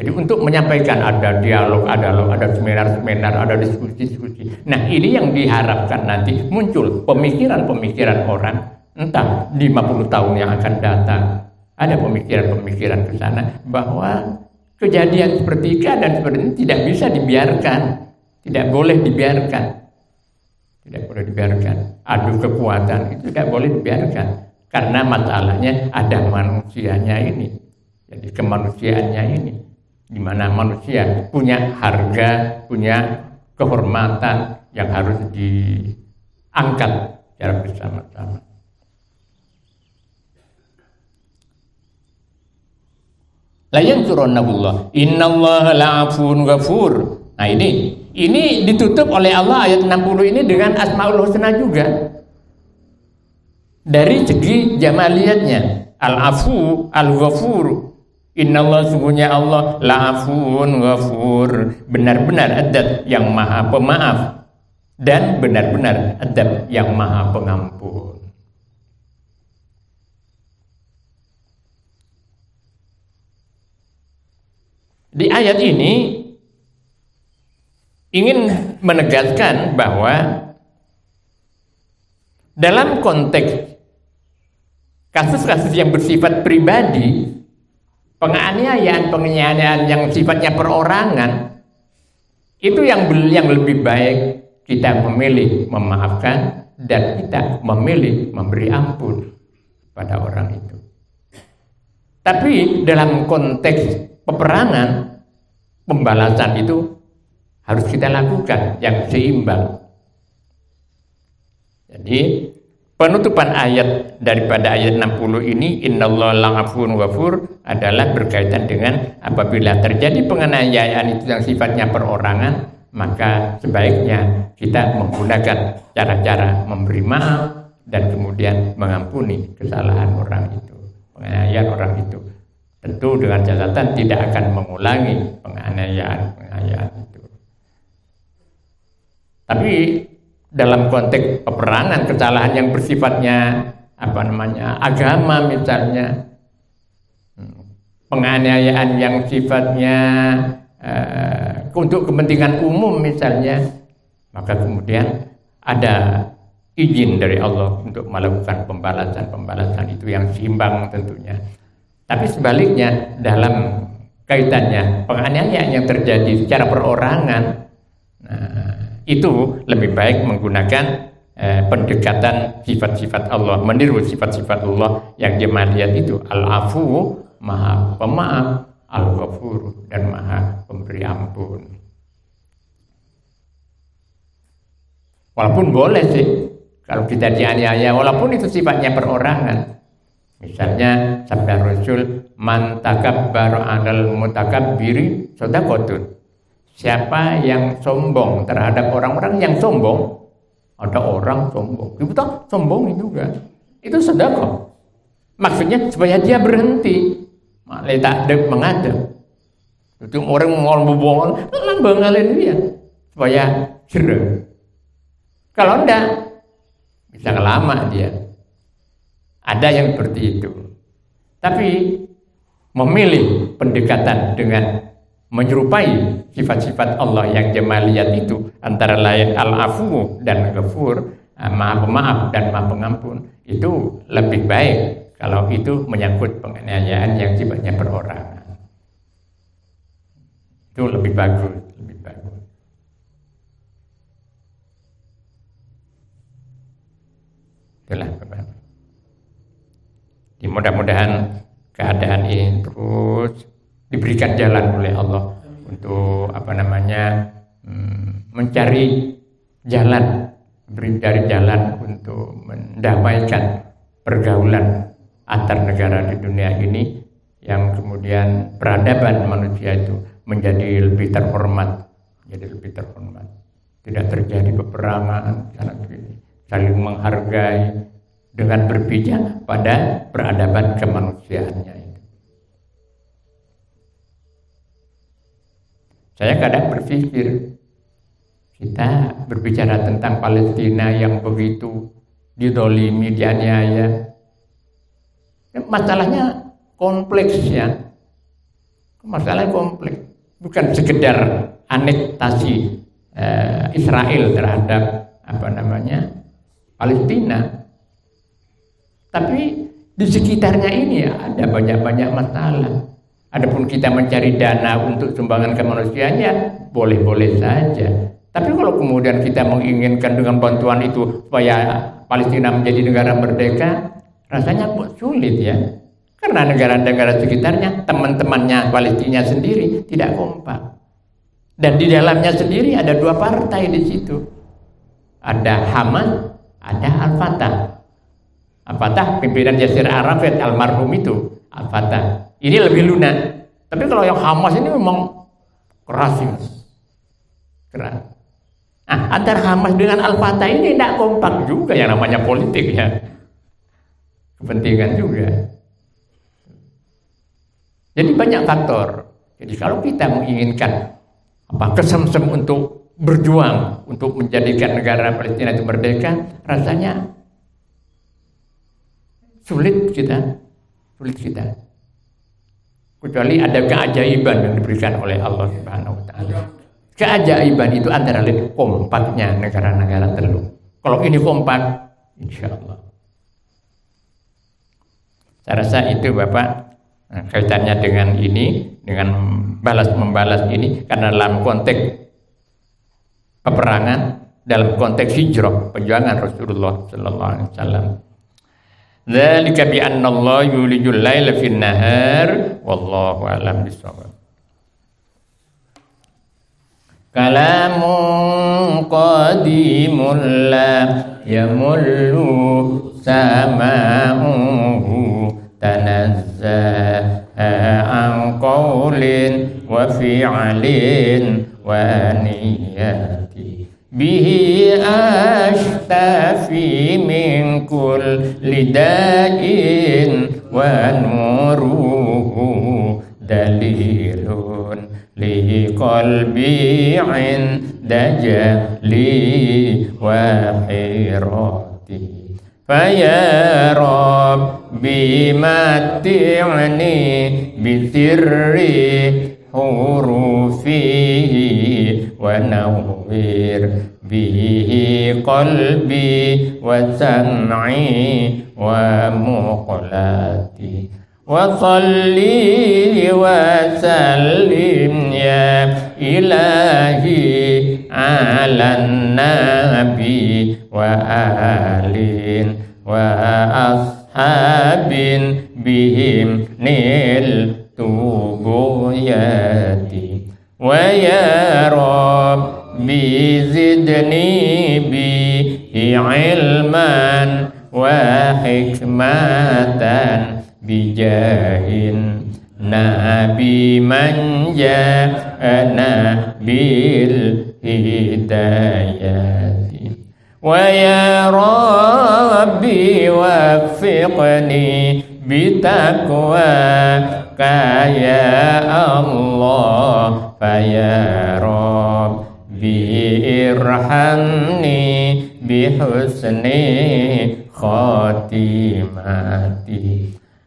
Jadi untuk menyampaikan ada dialog, ada seminar-seminar, ada diskusi-diskusi. Nah ini yang diharapkan nanti muncul pemikiran-pemikiran orang, entah 50 tahun yang akan datang, ada pemikiran-pemikiran ke sana bahwa kejadian seperti keadaan seperti ini tidak bisa dibiarkan, tidak boleh dibiarkan, adu kekuatan itu tidak boleh dibiarkan, karena masalahnya ada manusianya ini, jadi kemanusiaannya ini, di mana manusia punya harga, punya kehormatan yang harus diangkat secara bersama-sama. La yansurunallah, innallaha la'afun ghafur. Nah ini ditutup oleh Allah ayat 60 ini dengan Asmaul Husna juga. Dari segi jamaliyatnya, al-afu, al-ghafur. Innallaha, sungguhnya Allah, la'afun ghafur, benar-benar Adzat yang maha pemaaf, dan benar-benar Adzat yang maha pengampun. Di ayat ini ingin menegaskan bahwa dalam konteks kasus-kasus yang bersifat pribadi, penganiayaan yang sifatnya perorangan, itu yang lebih baik kita memilih memaafkan dan kita memilih memberi ampun pada orang itu. Tapi dalam konteks peperangan, pembalasan itu harus kita lakukan yang seimbang. Jadi penutupan ayat daripada ayat 60 ini, innallaha la'afun ghafur, adalah berkaitan dengan apabila terjadi penganiayaan itu yang sifatnya perorangan, maka sebaiknya kita menggunakan cara-cara memberi maaf dan kemudian mengampuni kesalahan orang itu, penganiayaan orang itu. Tentu dengan catatan tidak akan mengulangi penganiayaan itu. Tapi dalam konteks peperangan, kesalahan yang bersifatnya agama misalnya, penganiayaan yang sifatnya untuk kepentingan umum misalnya, maka kemudian ada izin dari Allah untuk melakukan pembalasan itu yang seimbang tentunya. Tapi sebaliknya, dalam kaitannya penganiayaan yang terjadi secara perorangan, itu lebih baik menggunakan pendekatan sifat-sifat Allah, meniru sifat-sifat Allah yang jamaliyat itu. Al-afu, maha pemaaf, al-ghafur, dan maha pemberi ampun. Walaupun boleh sih kalau kita dianiaya, walaupun itu sifatnya perorangan. Misalnya sabda Rasul, man takabbaru 'alal mutakabbiri shadaqatun. Siapa yang sombong terhadap orang-orang yang sombong, ada orang sombong, kita sombong juga, itu sedekah. Maksudnya supaya dia berhenti, malah tak mengadab. Itu orang ngomong lambangalin dia supaya jerah. Kalau enggak, bisa lama dia. Ada yang seperti itu. Tapi memilih pendekatan dengan menyerupai sifat-sifat Allah yang jamaliyat itu, antara lain al-afu dan ghafur, maha pemaaf dan maha pengampun, itu lebih baik kalau itu menyangkut penganiayaan yang sifatnya perorangan. Itu lebih bagus, lebih bagus. Itulah Bapak. Mudah-mudahan keadaan ini terus diberikan jalan oleh Allah untuk mencari jalan, mencari jalan untuk mendamaikan pergaulan antar negara di dunia ini, yang kemudian peradaban manusia itu menjadi lebih terhormat, tidak terjadi peperangan, saling menghargai dengan berpijak pada peradaban kemanusiaannya itu. Saya kadang berpikir, kita berbicara tentang Palestina yang begitu didolimi, dianiaya, masalahnya kompleks ya. Masalahnya kompleks, bukan sekedar anektasi Israel terhadap Palestina. Tapi di sekitarnya ini ada banyak-banyak masalah. Adapun kita mencari dana untuk sumbangan kemanusiaannya, boleh-boleh saja. Tapi kalau kemudian kita menginginkan dengan bantuan itu supaya Palestina menjadi negara merdeka, rasanya kok sulit ya. Karena negara-negara sekitarnya, teman-temannya Palestina sendiri tidak kompak. Dan di dalamnya sendiri ada dua partai di situ. Ada Hamas, ada Al-Fatah. Al-Fatah pimpinan Yasir Arafat almarhum itu, Al-Fatah. Ini lebih lunak. Tapi kalau yang Hamas ini memang keras. Nah, antara Hamas dengan Al-Fatah ini tidak kompak juga, yang namanya politik ya. Kepentingan juga. Jadi banyak faktor. Jadi kalau kita menginginkan kesemsem untuk berjuang untuk menjadikan negara Palestina itu merdeka, rasanya sulit kita. Kecuali ada keajaiban yang diberikan oleh Allah Subhanahu wa taala. Keajaiban itu antara lain kompaknya negara-negara teluk. Kalau ini kompak, insyaallah. Saya rasa itu Bapak, kaitannya dengan ini, dengan membalas ini, karena dalam konteks peperangan, dalam konteks hijrah, perjuangan Rasulullah sallallahu alaihi wasallam. Dzalika bi anna Allah yulijul laila fin nahar wallahu a'lam bissawab. Kalamun qadimun la yamullu sama'uhu tanazzaha an qawlin wa fi'lin wa niyati bihi ashtafi min kulli da'in wa nuruhu dalilun li qalbi 'inda jahli wa hirati faya rabbi mati'ni bisirri hurufihi wa nawwir bihi qalbi wa sam'i wa muqlati wa salli wa sallim ya ilahi alan nabi wa alin wa ashabin bihim nil tubuyati wa ya rabbi zidni bihi ilman wa hikmatan bijahin nabi man ja'ana bil hidayati wa ya rabbi waffiqni bitaqwaka ya Allah fa ya rabbi irhamni bihusni khatimati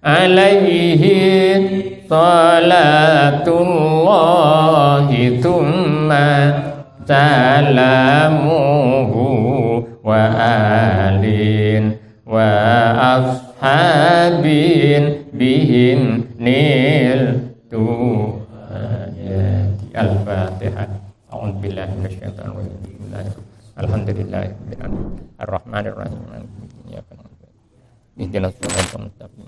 alaihi salatullahi thumma salamuhu wa alin wa ashabin bihim nil tuhayati. Al-Fatihah. A'udzu billahi minasyaitonir rajim. Bismillahirrahmanirrahim. Ar-Rahmanir Rahim. Ihdinas siratal mustaqim.